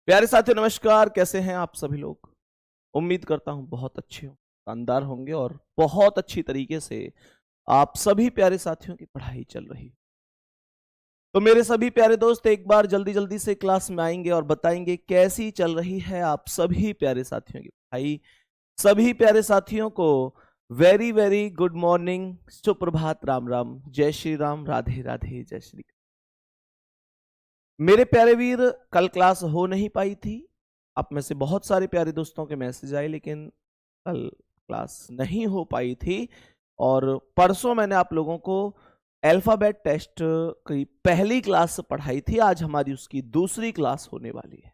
प्यारे साथियों नमस्कार। कैसे हैं आप सभी लोग? उम्मीद करता हूँ बहुत अच्छे हो, शानदार होंगे और बहुत अच्छी तरीके से आप सभी प्यारे साथियों की पढ़ाई चल रही है। तो मेरे सभी प्यारे दोस्त एक बार जल्दी-जल्दी से क्लास में आएँगे और बताएँगे कैसी चल रही है आप सभी प्यारे साथियों की पढ़ाई। सभी प्यारे साथियों को वेरी वेरी गुड मॉर्निंग, सुप्रभात, राम राम, जय श्री राम, राधे राधे, जय श्री। मेरे प्यारे वीर, कल क्लास हो नहीं पाई थी। आप में से बहुत सारे प्यारे दोस्तों के मैसेज आए, लेकिन कल क्लास नहीं हो पाई थी। और परसों मैंने आप लोगों को अल्फाबेट टेस्ट की पहली क्लास पढ़ाई थी। आज हमारी उसकी दूसरी क्लास होने वाली है।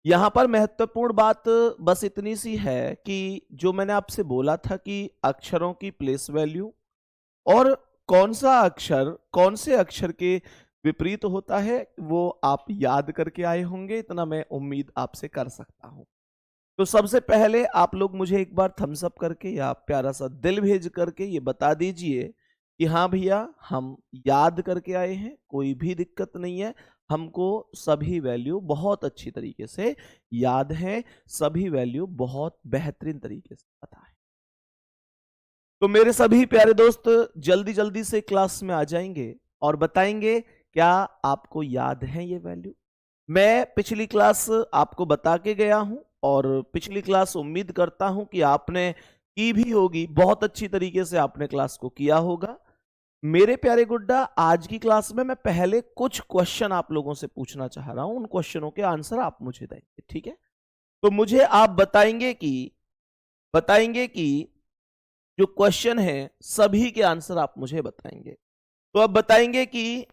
यहाँ पर महत्वपूर्ण बात बस इतनी सी है कि जो मैंने आपसे बोला था कि अक्षरों की प्लेस वैल्यू और कौन सा अक्षर कौन से अक्षर के विपरीत होता है, वो आप याद करके आए होंगे, इतना मैं उम्मीद आपसे कर सकता हूं। तो सबसे पहले आप लोग मुझे एक बार थम्स अप करके या प्यारा सा दिल भेज करके ये बता दीजिए कि हाँ भैया, हम याद करके आए हैं, कोई भी दिक्कत नहीं है। हमको सभी वैल्यू बहुत अच्छी तरीके से याद है, सभी वैल्यू बहुत बेहतरीन तरीके से पता है। तो मेरे सभी प्यारे दोस्त जल्दी जल्दी से क्लास में आ जाएंगे और बताएंगे क्या आपको याद है ये वैल्यू। मैं पिछली क्लास आपको बता के गया हूं और पिछली क्लास उम्मीद करता हूं कि आपने की भी होगी, बहुत अच्छी तरीके से आपने क्लास को किया होगा। मेरे प्यारे गुड्डा, आज की क्लास में मैं पहले कुछ क्वेश्चन आप लोगों से पूछना चाह रहा हूं, उन क्वेश्चनों के आंसर आप मुझे देंगे, ठीक है? तो मुझे आप बताएंगे कि जो क्वेश्चन है सभी के आंसर आप मुझे बताएंगे। तो अब बताएंगे कि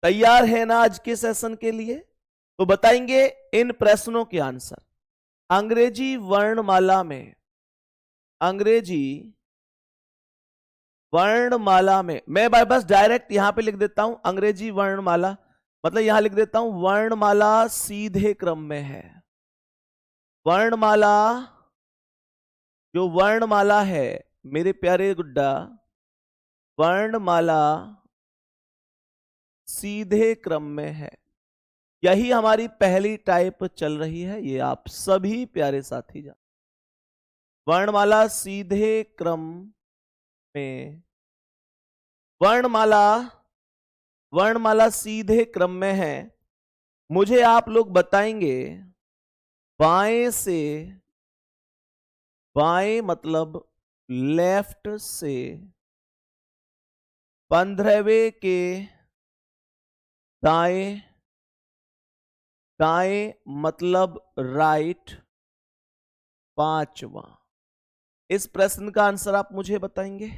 तैयार है ना आज के सेशन के लिए? तो बताएंगे इन प्रश्नों के आंसर। अंग्रेजी वर्णमाला में अंग्रेजी वर्णमाला में मैं बस डायरेक्ट यहां पे लिख देता हूं अंग्रेजी वर्णमाला, मतलब यहां लिख देता हूं वर्णमाला सीधे क्रम में है। वर्णमाला, जो वर्णमाला है मेरे प्यारे गुड्डा, वर्णमाला सीधे क्रम में है। यही हमारी पहली टाइप चल रही है, ये आप सभी प्यारे साथी जान। वर्णमाला सीधे क्रम में, वर्णमाला वर्णमाला सीधे क्रम में है। मुझे आप लोग बताएंगे बाएं से, बाएं मतलब लेफ्ट से 15वें के दाएं, दाएं मतलब राइट 5वां। इस प्रश्न का आंसर आप मुझे बताएंगे।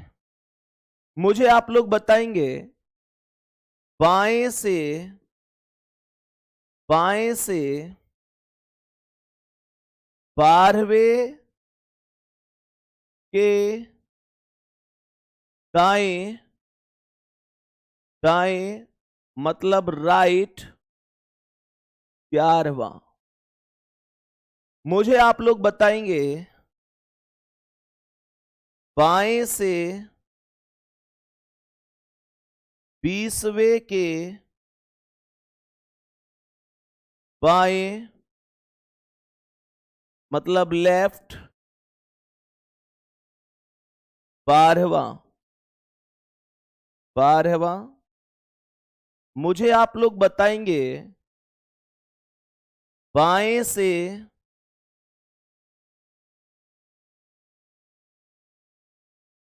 मुझे आप लोग बताएंगे बाएं से, बाएं से 12वें के दाएं, दाएं मतलब राइट 11वां। मुझे आप लोग बताएंगे बाएं से 20वें के बाएं मतलब लेफ्ट 12वां, 12वां। मुझे आप लोग बताएंगे बाएं से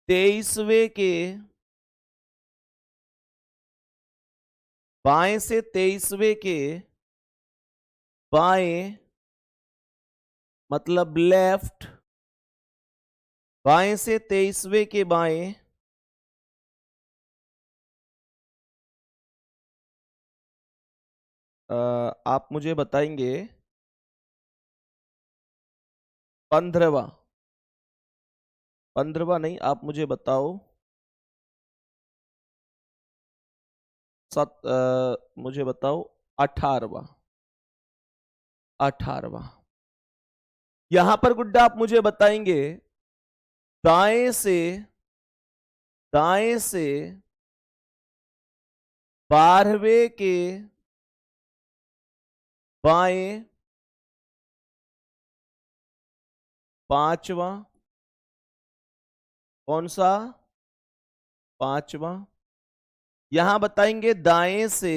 23वें के, बाएं से 23वें के बाएं मतलब लेफ्ट, बाएं से 23वें के बाएं आप मुझे बताएंगे 15वां, 15वां नहीं, आप मुझे बताओ मुझे बताओ 18वां, 18वां। यहां पर गुड्डा आप मुझे बताएंगे दाएं से, दाएं से 12वें के बाएं 5वां, कौन सा 5वां। यहां बताएंगे दाएं से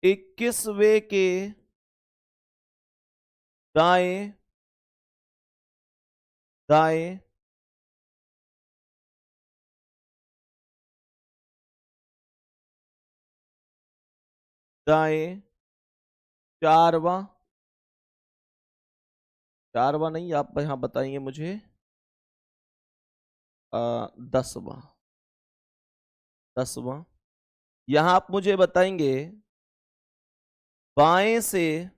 21वें के दाएं दाएं, दाएं 4वां, 4वां नहीं, आप यहां बताएंगे मुझे 10वां, 10वां। यहां आप मुझे बताएंगे बाएं से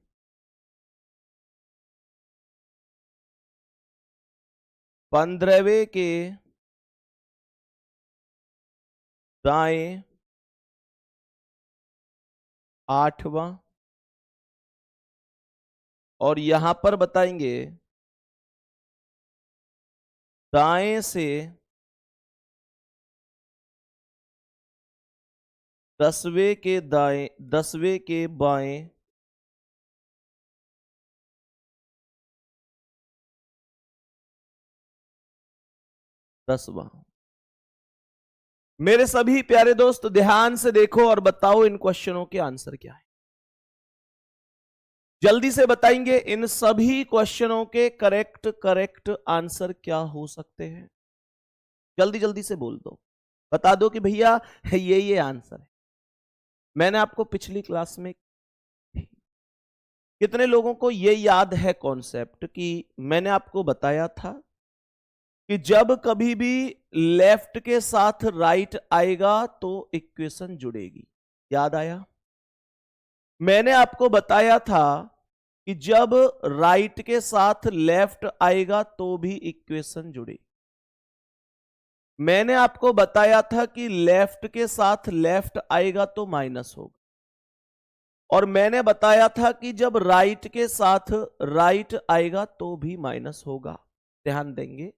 15वें के दाएं 8वां, और यहां पर बताएंगे दाएं से 10वें के दाएं 10वें के बाएं 10वां। मेरे सभी प्यारे दोस्त ध्यान से देखो और बताओ इन क्वेश्चनों के आंसर क्या है। जल्दी से बताएंगे इन सभी क्वेश्चनों के करेक्ट आंसर क्या हो सकते हैं। जल्दी जल्दी से बोल दो, बता दो कि भैया ये आंसर है। मैंने आपको पिछली क्लास में, कितने लोगों को ये याद है कॉन्सेप्ट कि मैंने आपको बताया था कि जब कभी भी लेफ्ट के साथ राइट आएगा तो इक्वेशन जुड़ेगी। याद आया? मैंने आपको बताया था कि जब राइट के साथ लेफ्ट आएगा तो भी इक्वेशन जुड़ेगी। मैंने आपको बताया था कि लेफ्ट के साथ लेफ्ट आएगा तो माइनस होगा, और मैंने बताया था कि जब राइट के साथ राइट आएगा तो भी माइनस होगा। ध्यान देंगे,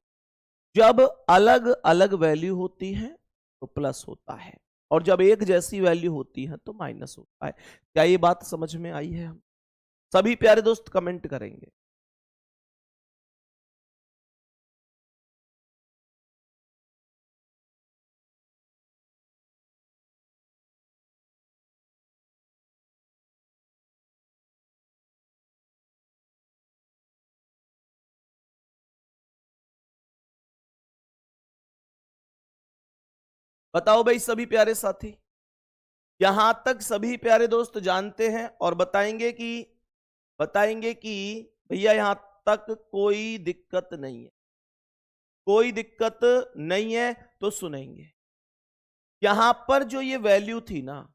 जब अलग अलग वैल्यू होती है तो प्लस होता है, और जब एक जैसी वैल्यू होती है तो माइनस होता है। क्या ये बात समझ में आई है? हम सभी प्यारे दोस्त कमेंट करेंगे। बताओ भाई सभी प्यारे साथी, यहां तक सभी प्यारे दोस्त जानते हैं और बताएंगे कि भैया यहां तक कोई दिक्कत नहीं है, कोई दिक्कत नहीं है। तो सुनेंगे, यहां पर जो ये वैल्यू थी ना,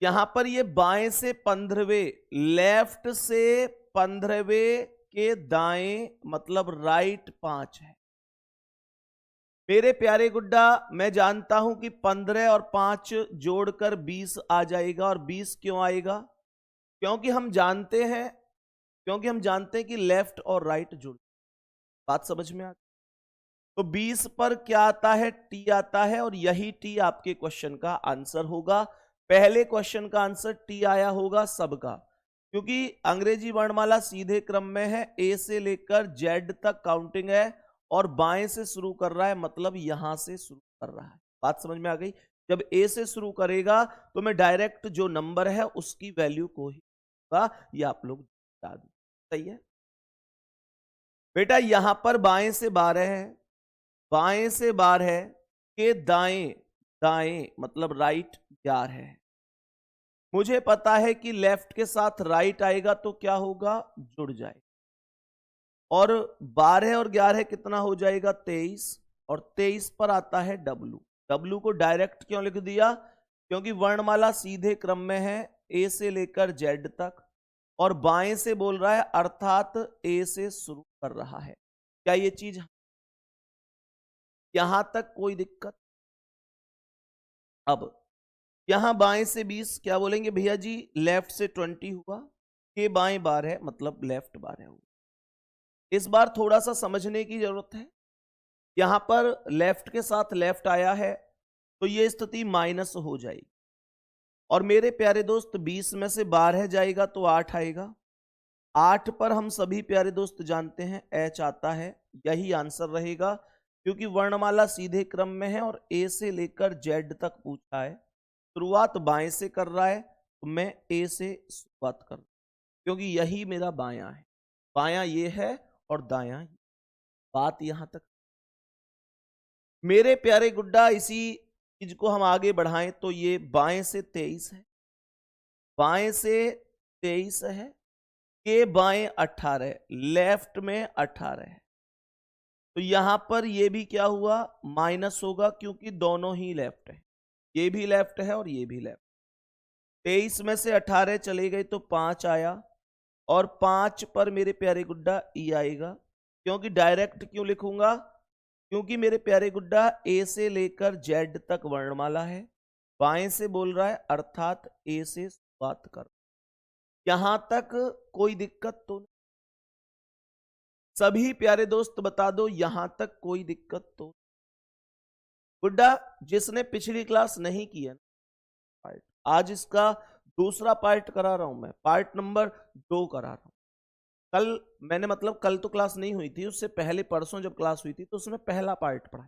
यहां पर ये बाएं से 15वें, लेफ्ट से 15वें के दाएं मतलब राइट 5 है। मेरे प्यारे गुड्डा, मैं जानता हूं कि 15 और 5 जोड़कर 20 आ जाएगा। और 20 क्यों आएगा? क्योंकि हम जानते हैं कि लेफ्ट और राइट जुड़। बात समझ में आ? तो 20 पर क्या आता है? टी आता है, और यही टी आपके क्वेश्चन का आंसर होगा। पहले क्वेश्चन का आंसर टी आया होगा सबका, क्योंकि अंग्रेजी वर्णमाला सीधे क्रम में है, ए से लेकर जेड तक काउंटिंग है, और बाएं से शुरू कर रहा है, मतलब यहां से शुरू कर रहा है। बात समझ में आ गई? जब ए से शुरू करेगा तो मैं डायरेक्ट जो नंबर है उसकी वैल्यू को ही, ये आप लोग बता दो। सही है बेटा? यहां पर बाएं से 12 है, बाएं से 12 है के दाएं दाएं मतलब राइट 11 है। मुझे पता है कि लेफ्ट के साथ राइट आएगा तो क्या होगा? जुड़ जाए, और 12 और 11 कितना हो जाएगा? 23, और 23 पर आता है डब्लू। डब्लू को डायरेक्ट क्यों लिख दिया? क्योंकि वर्णमाला सीधे क्रम में है, ए से लेकर जेड तक, और बाएं से बोल रहा है, अर्थात ए से शुरू कर रहा है। क्या ये चीज यहां तक कोई दिक्कत? अब यहां बाएं से 20, क्या बोलेंगे भैया जी? लेफ्ट से 20 हुआ, के बाएं 12 है मतलब लेफ्ट 12 हुआ। इस बार थोड़ा सा समझने की जरूरत है। यहां पर लेफ्ट के साथ लेफ्ट आया है तो ये स्थिति माइनस हो जाएगी, और मेरे प्यारे दोस्त 20 में से 12 जाएगा तो 8 आएगा। 8 पर हम सभी प्यारे दोस्त जानते हैं H आता है, यही आंसर रहेगा क्योंकि वर्णमाला सीधे क्रम में है और A से लेकर Z तक पूछा है। शुरुआत बाएं से कर रहा है तो मैं A से शुरुआत कर रहा हूं क्योंकि यही मेरा बायां है, बायां ये है और दायां ये। बात यहां तक। मेरे प्यारे गुड्डा इसी चीज को हम आगे बढ़ाएं तो ये बाएं से 23 है, बाएं से 23 है, के बाएं 18, लेफ्ट में 18 है। तो यहां पर ये भी क्या हुआ, माइनस होगा क्योंकि दोनों ही लेफ्ट है, ये भी लेफ्ट है और ये भी लेफ्ट। 23 में से 18 चले गए तो 5 आया और 5 पर मेरे प्यारे गुड्डा ई आएगा। क्योंकि डायरेक्ट क्यों लिखूंगा, क्योंकि मेरे प्यारे गुड्डा ए से लेकर जेड तक वर्णमाला है, बाएं से बोल रहा है अर्थात ए से शुरुआत कर। यहां तक कोई दिक्कत तो नहीं? सभी प्यारे दोस्त बता दो यहां तक कोई दिक्कत तो? गुड्डा जिसने पिछली क्लास नहीं की है पार्ट, आज इसका दूसरा पार्ट करा रहा हूं मैं, पार्ट नंबर 2 करा रहा हूं। कल मैंने मतलब कल तो क्लास नहीं हुई थी, उससे पहले परसों जब क्लास हुई थी तो उसमें पहला पार्ट पढ़ा।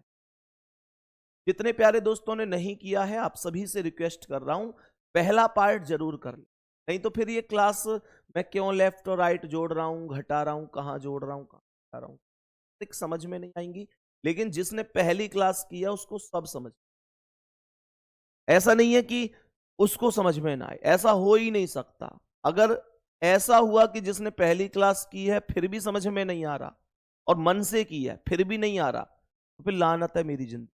जितने प्यारे दोस्तों ने नहीं किया है आप सभी से रिक्वेस्ट कर रहा हूं पहला पार्ट जरूर कर ले, नहीं तो फिर ये क्लास मैं क्यों लेफ्ट और राइट जोड़ रहा हूं, घटा रहा हूं, कहां जोड़ रहा हूं, कहां घटा रहा हूं, समझ में नहीं आएंगी। लेकिन जिसने पहली क्लास किया उसको सब समझ, ऐसा नहीं है कि उसको समझ में ना आए, ऐसा हो ही नहीं सकता। अगर ऐसा हुआ कि जिसने पहली क्लास की है फिर भी समझ में नहीं आ रहा और मन से की है फिर भी नहीं आ रहा, तो फिर लानत है मेरी जिंदगी,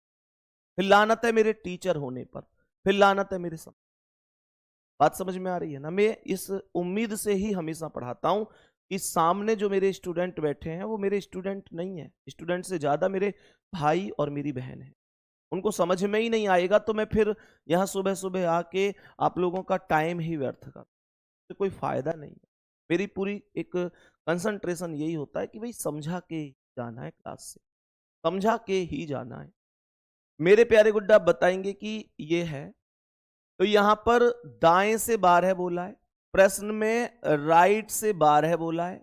फिर लानत है मेरे टीचर होने पर, फिर लानत है मेरे समझ। बात समझ में आ रही है ना? मैं इस उम्मीद से ही हमेशा पढ़ाता हूं कि सामने जो मेरे स्टूडेंट बैठे हैं वो मेरे स्टूडेंट नहीं है, स्टूडेंट से ज्यादा मेरे भाई और मेरी बहन है। उनको समझ में ही नहीं आएगा तो मैं फिर यहाँ सुबह सुबह आके आप लोगों का टाइम ही व्यर्थ कर, तो कोई फायदा नहीं है। मेरी पूरी एक कंसंट्रेशन यही होता है कि भाई समझा के जाना है, क्लास से समझा के ही जाना है। मेरे प्यारे गुड्डा बताएंगे कि ये है, तो यहां पर दाएं से 12 बोला है, प्रश्न में राइट से 12 बोला है,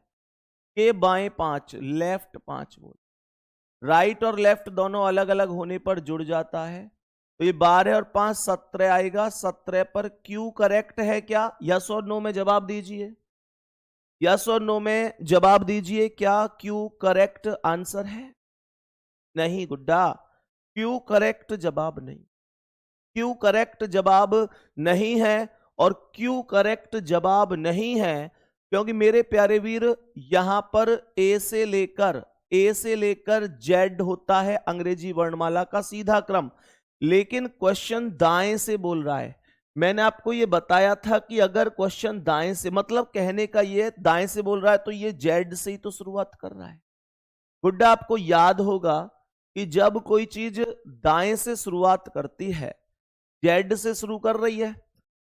के बाएं 5, लेफ्ट 5 बोला। राइट और लेफ्ट दोनों अलग अलग होने पर जुड़ जाता है, तो ये 12 और 5 17 आएगा। 17 पर क्यू करेक्ट है क्या? यस और नो में जवाब दीजिए, यस और नो में जवाब दीजिए, क्या क्यू करेक्ट आंसर है? नहीं गुड्डा, क्यू करेक्ट जवाब नहीं, क्यू करेक्ट जवाब नहीं है। और क्यू करेक्ट जवाब नहीं है क्योंकि मेरे प्यारे वीर यहां पर ए से लेकर जेड होता है अंग्रेजी वर्णमाला का सीधा क्रम, लेकिन क्वेश्चन दाएं से बोल रहा है। मैंने आपको ये बताया था कि अगर क्वेश्चन दाएं से, मतलब कहने का ये दाएं से बोल रहा है तो ये जेड से ही तो शुरुआत कर रहा है। गुड्डा आपको याद होगा कि जब कोई चीज दाएं से शुरुआत करती है, जेड से शुरू कर रही है,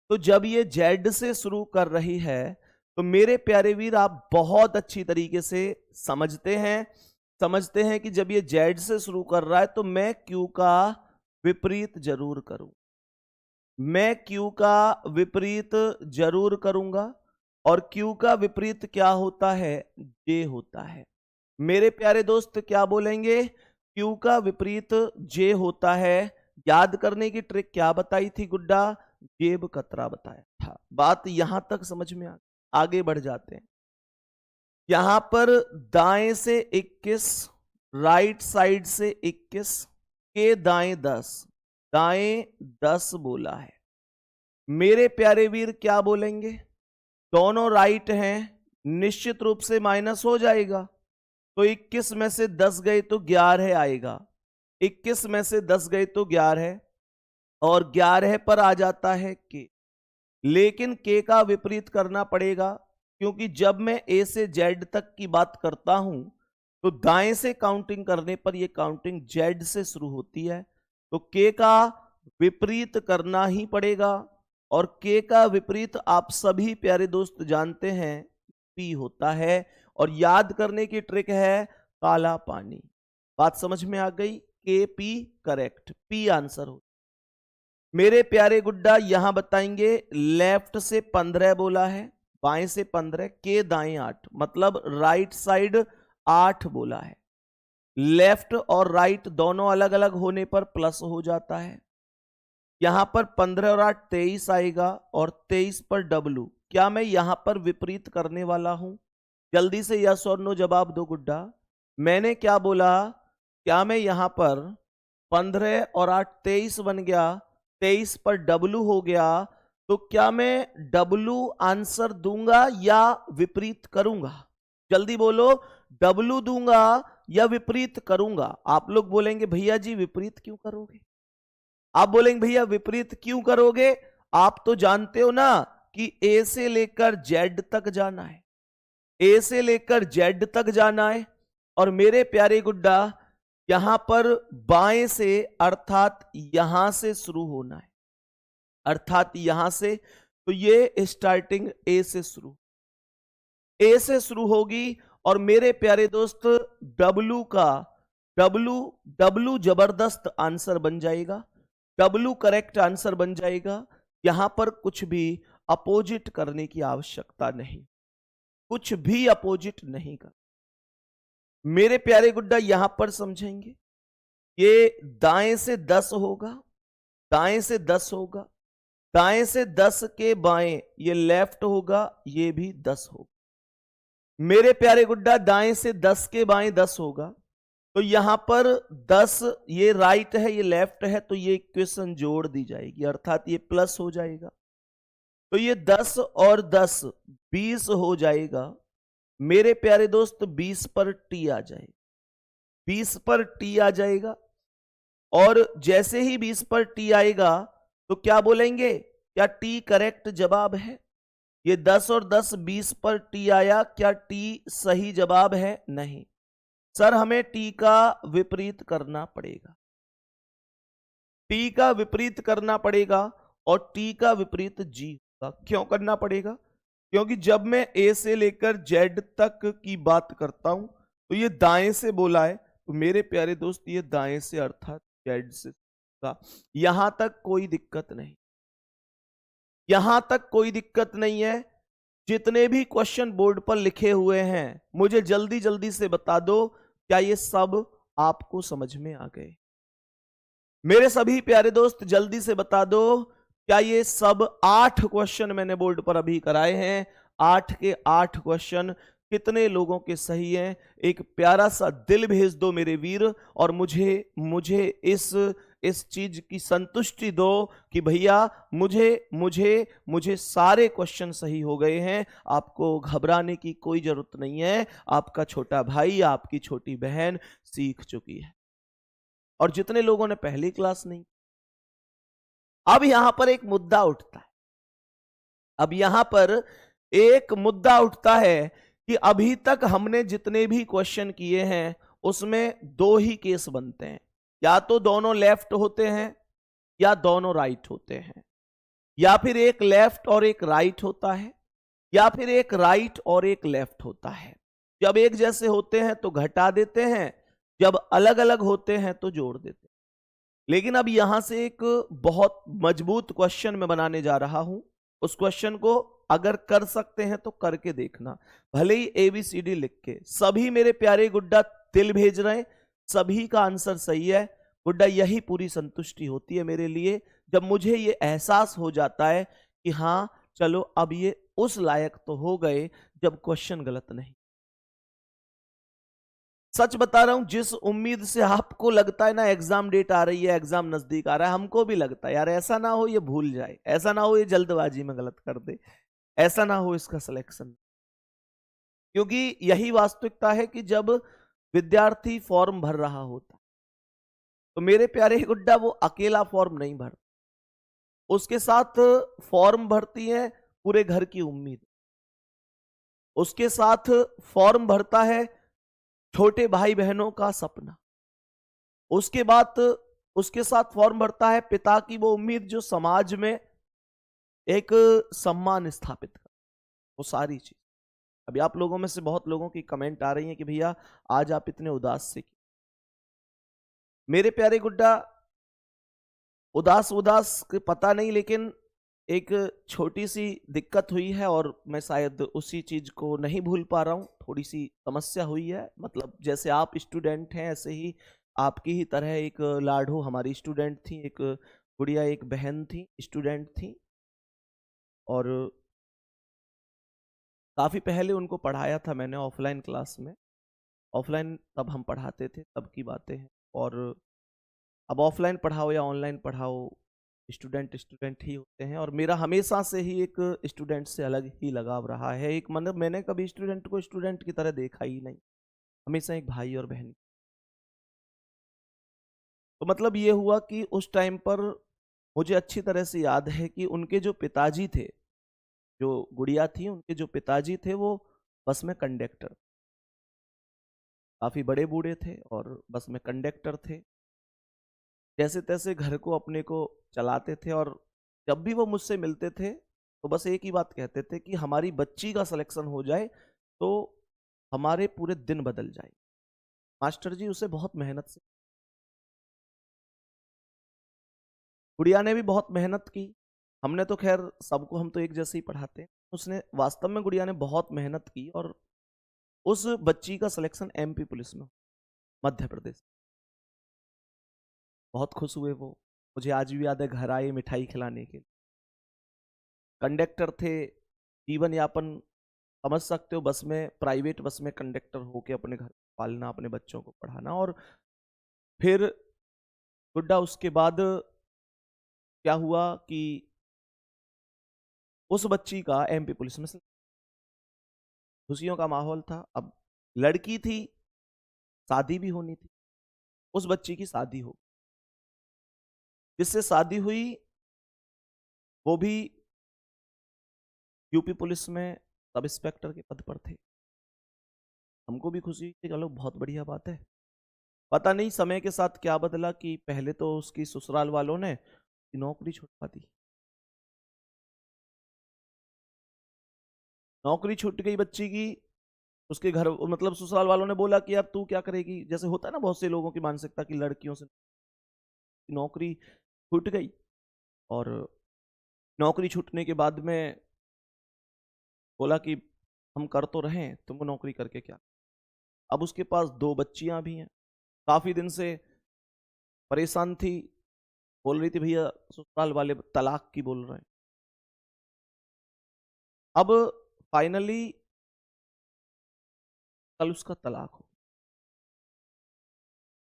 तो जब ये जेड से शुरू कर रही है तो मेरे प्यारे वीर आप बहुत अच्छी तरीके से समझते हैं कि जब ये जेड से शुरू कर रहा है तो मैं क्यू का विपरीत जरूर करूं, मैं क्यू का विपरीत जरूर करूंगा। और क्यू का विपरीत क्या होता है? जे होता है। मेरे प्यारे दोस्त क्या बोलेंगे? क्यू का विपरीत जे होता है। याद करने की ट्रिक क्या बताई थी गुड्डा? जेब कतरा बताया था। बात यहां तक समझ में आगे बढ़ जाते हैं। यहां पर दाएं से 21, राइट साइड से 21, के दाएं 10, दाएं 10 बोला है। मेरे प्यारे वीर क्या बोलेंगे? दोनों राइट हैं, निश्चित रूप से माइनस हो जाएगा, तो 21 में से 10 गए तो 11 आएगा, 21 में से 10 गए तो 11 और 11 पर आ जाता है के। लेकिन के का विपरीत करना पड़ेगा क्योंकि जब मैं ए से जेड तक की बात करता हूं तो दाएं से काउंटिंग करने पर यह काउंटिंग जेड से शुरू होती है, तो के का विपरीत करना ही पड़ेगा। और के का विपरीत आप सभी प्यारे दोस्त जानते हैं पी होता है। और याद करने की ट्रिक है काला पानी। बात समझ में आ गई? के पी करेक्ट, पी आंसर हो। मेरे प्यारे गुड्डा यहां बताएंगे, लेफ्ट से 15 बोला है, बाएं से 15 के दाएं 8, मतलब राइट साइड 8 बोला है। लेफ्ट और राइट दोनों अलग अलग होने पर प्लस हो जाता है। यहां पर 15 और 8 23 आएगा, और 23 पर डब्लू। क्या मैं यहां पर विपरीत करने वाला हूं? जल्दी से यस और नो जवाब दो गुड्डा। मैंने क्या बोला? क्या मैं यहां पर 15 और 8 23 बन गया, 23 पर डब्लू हो गया, तो क्या मैं डब्लू आंसर दूंगा या विपरीत करूंगा? जल्दी बोलो, डब्लू दूंगा या विपरीत करूंगा? आप लोग बोलेंगे भैया जी विपरीत क्यों करोगे? आप बोलेंगे भैया विपरीत क्यों करोगे? आप तो जानते हो ना कि ए से लेकर जेड तक जाना है, ए से लेकर जेड तक जाना है। और मेरे प्यारे गुड्डा यहां पर बाएं से अर्थात यहां से शुरू होना है, अर्थात यहां से। तो ये स्टार्टिंग ए से शुरू, ए से शुरू होगी। और मेरे प्यारे दोस्त डब्लू का, डब्लू डब्लू जबरदस्त आंसर बन जाएगा, डब्लू करेक्ट आंसर बन जाएगा। यहां पर कुछ भी अपोजिट करने की आवश्यकता नहीं, कुछ भी अपोजिट नहीं कर। मेरे प्यारे गुड्डा यहां पर समझेंगे, ये दाएं से 10 होगा, दाएं से 10 होगा, दाएं से 10 के बाएं ये लेफ्ट होगा, ये भी 10 होगा। मेरे प्यारे गुड्डा दाएं से 10 के बाएं 10 होगा, तो यहां पर 10 ये राइट है, ये लेफ्ट है, तो ये इक्वेशन जोड़ दी जाएगी, अर्थात ये प्लस हो जाएगा। तो ये 10 और 10 20 हो जाएगा। मेरे प्यारे दोस्त 20 पर टी आ जाएगा, 20 पर टी आ जाएगा। और जैसे ही 20 पर टी आएगा तो क्या बोलेंगे? क्या टी करेक्ट जवाब है? ये 10 और 10 20 पर टी आया, क्या टी सही जवाब है? नहीं सर, हमें टी का विपरीत करना पड़ेगा, टी का विपरीत करना पड़ेगा। और टी का विपरीत जी होगा। क्यों करना पड़ेगा? क्योंकि जब मैं ए से लेकर जेड तक की बात करता हूं तो ये दाएं से बोला है, तो मेरे प्यारे दोस्त ये दाएं से अर्थात जेड से होगा। यहां तक कोई दिक्कत नहीं, यहां तक कोई दिक्कत नहीं है। जितने भी क्वेश्चन बोर्ड पर लिखे हुए हैं मुझे जल्दी जल्दी से बता दो, क्या ये सब आपको समझ में आ गए? मेरे सभी प्यारे दोस्त जल्दी से बता दो, क्या ये सब 8 क्वेश्चन मैंने बोर्ड पर अभी कराए हैं, 8 के 8 क्वेश्चन कितने लोगों के सही हैं? एक प्यारा सा दिल भेज दो मेरे वीर, और मुझे मुझे इस चीज की संतुष्टि दो कि भैया मुझे मुझे मुझे सारे क्वेश्चन सही हो गए हैं। आपको घबराने की कोई जरूरत नहीं है, आपका छोटा भाई, आपकी छोटी बहन सीख चुकी है। और जितने लोगों ने पहली क्लास नहीं, अब यहां पर एक मुद्दा उठता है, अब यहां पर एक मुद्दा उठता है कि अभी तक हमने जितने भी क्वेश्चन किए हैं उसमें दो ही केस बनते हैं, या तो दोनों लेफ्ट होते हैं या दोनों राइट होते हैं, या फिर एक लेफ्ट और एक राइट होता है, या फिर एक राइट और एक लेफ्ट होता है। जब एक जैसे होते हैं तो घटा देते हैं, जब अलग अलग होते हैं तो जोड़ देते हैं। लेकिन अब यहां से एक बहुत मजबूत क्वेश्चन मैं बनाने जा रहा हूं, उस क्वेश्चन को अगर कर सकते हैं तो करके देखना, भले ही ABCD लिख के। सभी मेरे प्यारे गुड्डा तिल भेज रहे हैं, सभी का आंसर सही है गुड्डा। यही पूरी संतुष्टि होती है मेरे लिए, जब मुझे ये एहसास हो जाता है कि हाँ चलो अब ये उस लायक तो हो गए जब क्वेश्चन गलत नहीं। सच बता रहा हूं, जिस उम्मीद से आपको लगता है ना एग्जाम डेट आ रही है, एग्जाम नजदीक आ रहा है, हमको भी लगता है यार ऐसा ना हो ये भूल जाए, ऐसा ना हो ये जल्दबाजी में गलत कर दे, ऐसा ना हो इसका सिलेक्शन। क्योंकि यही वास्तविकता है कि जब विद्यार्थी फॉर्म भर रहा होता तो मेरे प्यारे गुड्डा वो अकेला फॉर्म नहीं भरता, उसके साथ फॉर्म भरती है पूरे घर की उम्मीद, उसके साथ फॉर्म भरता है छोटे भाई बहनों का सपना, उसके बाद उसके साथ फॉर्म भरता है पिता की वो उम्मीद जो समाज में एक सम्मान स्थापित कर, वो सारी चीज। अभी आप लोगों में से बहुत लोगों की कमेंट आ रही है कि भैया आज आप इतने उदास से क्यों? मेरे प्यारे गुड्डा उदास उदास पता नहीं, लेकिन एक छोटी सी दिक्कत हुई है और मैं शायद उसी चीज को नहीं भूल पा रहा हूँ। थोड़ी सी समस्या हुई है, मतलब जैसे आप स्टूडेंट हैं ऐसे ही आपकी ही तरह एक लाडो हमारी स्टूडेंट थी, एक गुड़िया, एक बहन थी, स्टूडेंट थी। और काफी पहले उनको पढ़ाया था मैंने ऑफलाइन क्लास में। ऑफलाइन तब हम पढ़ाते थे, तब की बातें हैं। और अब ऑफलाइन पढ़ाओ या ऑनलाइन पढ़ाओ, स्टूडेंट स्टूडेंट ही होते हैं। और मेरा हमेशा से ही एक स्टूडेंट से अलग ही लगाव रहा है। एक मतलब मैंने कभी स्टूडेंट को स्टूडेंट की तरह देखा ही नहीं, हमेशा एक भाई और बहन। तो मतलब ये हुआ कि उस टाइम पर मुझे अच्छी तरह से याद है कि उनके जो पिताजी थे, जो गुड़िया थी उनके जो पिताजी थे, वो बस में कंडक्टर, काफी बड़े बूढ़े थे और बस में कंडक्टर थे। जैसे तैसे घर को अपने को चलाते थे। और जब भी वो मुझसे मिलते थे तो बस एक ही बात कहते थे कि हमारी बच्ची का सिलेक्शन हो जाए तो हमारे पूरे दिन बदल जाए। मास्टर जी उसे बहुत मेहनत से, गुड़िया ने भी बहुत मेहनत की। हमने तो खैर सबको, हम तो एक जैसे ही पढ़ाते हैं। उसने वास्तव में, गुड़िया ने बहुत मेहनत की और उस बच्ची का सिलेक्शन एमपी पुलिस में, मध्य प्रदेश। बहुत खुश हुए वो, मुझे आज भी याद है, घर आए मिठाई खिलाने के लिए। कंडक्टर थे, जीवन यापन समझ सकते हो, बस में, प्राइवेट बस में कंडक्टर होके अपने घर पालना, अपने बच्चों को पढ़ाना। और फिर गुड्डा उसके बाद क्या हुआ कि उस बच्ची का एमपी पुलिस में खुशियों का माहौल था। अब लड़की थी, शादी भी होनी थी, उस बच्ची की शादी हो, जिससे शादी हुई वो भी यूपी पुलिस में सब इंस्पेक्टर के पद पर थे। हमको भी खुशी थी, चलो बहुत बढ़िया बात है। पता नहीं समय के साथ क्या बदला कि पहले तो उसकी ससुराल वालों ने नौकरी छुड़वा दी। नौकरी छूट गई बच्ची की। उसके घर, मतलब ससुराल वालों ने बोला कि यार तू क्या करेगी, जैसे होता है ना बहुत से लोगों की मानसिकता की लड़कियों से, नौकरी छूट गई। और नौकरी छूटने के बाद में बोला कि हम कर तो रहे हैं, तुमको नौकरी करके क्या। अब उसके पास दो बच्चियां भी हैं, काफी दिन से परेशान थी, बोल रही थी भैया ससुराल वाले तलाक की बोल रहे हैं। अब फाइनली कल उसका तलाक हो।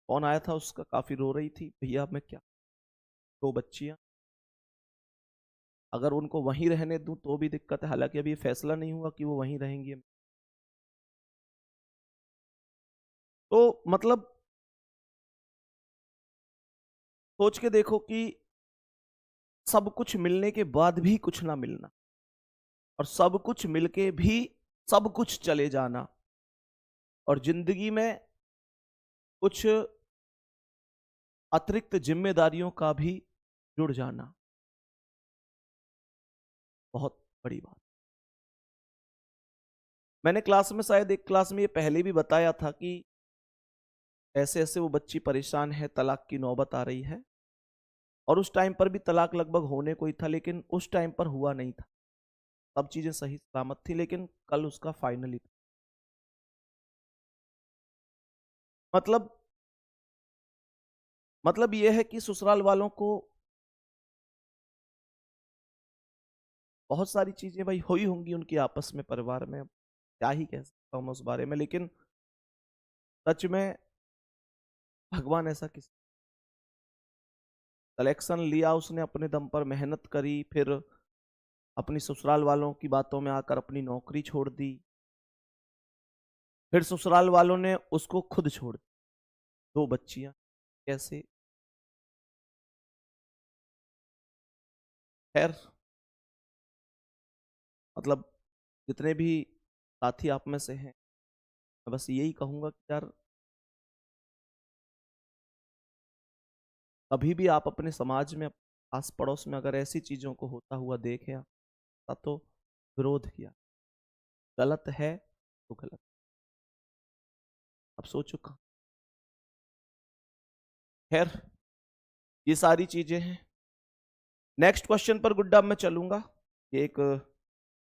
कौन आया था उसका, काफी रो रही थी, भैया अब मैं क्या, दो बच्चियां, अगर उनको वहीं रहने दूं तो भी दिक्कत है। हालांकि अभी फैसला नहीं हुआ कि वो वहीं रहेंगी। तो मतलब सोच के देखो कि सब कुछ मिलने के बाद भी कुछ ना मिलना, और सब कुछ मिलके भी सब कुछ चले जाना, और जिंदगी में कुछ अतिरिक्त जिम्मेदारियों का भी जुड़ जाना, बहुत बड़ी बात। मैंने क्लास में, शायद एक क्लास में ये पहले भी बताया था कि ऐसे ऐसे वो बच्ची परेशान है, तलाक की नौबत आ रही है। और उस टाइम पर भी तलाक लगभग होने को ही था, लेकिन उस टाइम पर हुआ नहीं था, सब चीजें सही सलामत थी। लेकिन कल उसका फाइनली, मतलब मतलब यह है कि ससुराल वालों को बहुत सारी चीजें भाई हुई होंगी उनकी आपस में, परिवार में, क्या ही कह सकता हूं मैं उस बारे में। लेकिन सच में भगवान ऐसा किस, कलेक्शन लिया उसने, अपने दम पर मेहनत करी, फिर अपनी ससुराल वालों की बातों में आकर अपनी नौकरी छोड़ दी, फिर ससुराल वालों ने उसको खुद छोड़ दी, दो बच्चियां, कैसे। खैर, मतलब जितने भी साथी आप में से हैं, मैं बस यही कहूंगा कि यार कभी भी आप अपने समाज में, आस पड़ोस में अगर ऐसी चीजों को होता हुआ देखें तो विरोध किया, गलत है तो गलत। अब सोचो कहाँ। खैर, ये सारी चीजें हैं, नेक्स्ट क्वेश्चन पर गुड्डा मैं चलूंगा। ये एक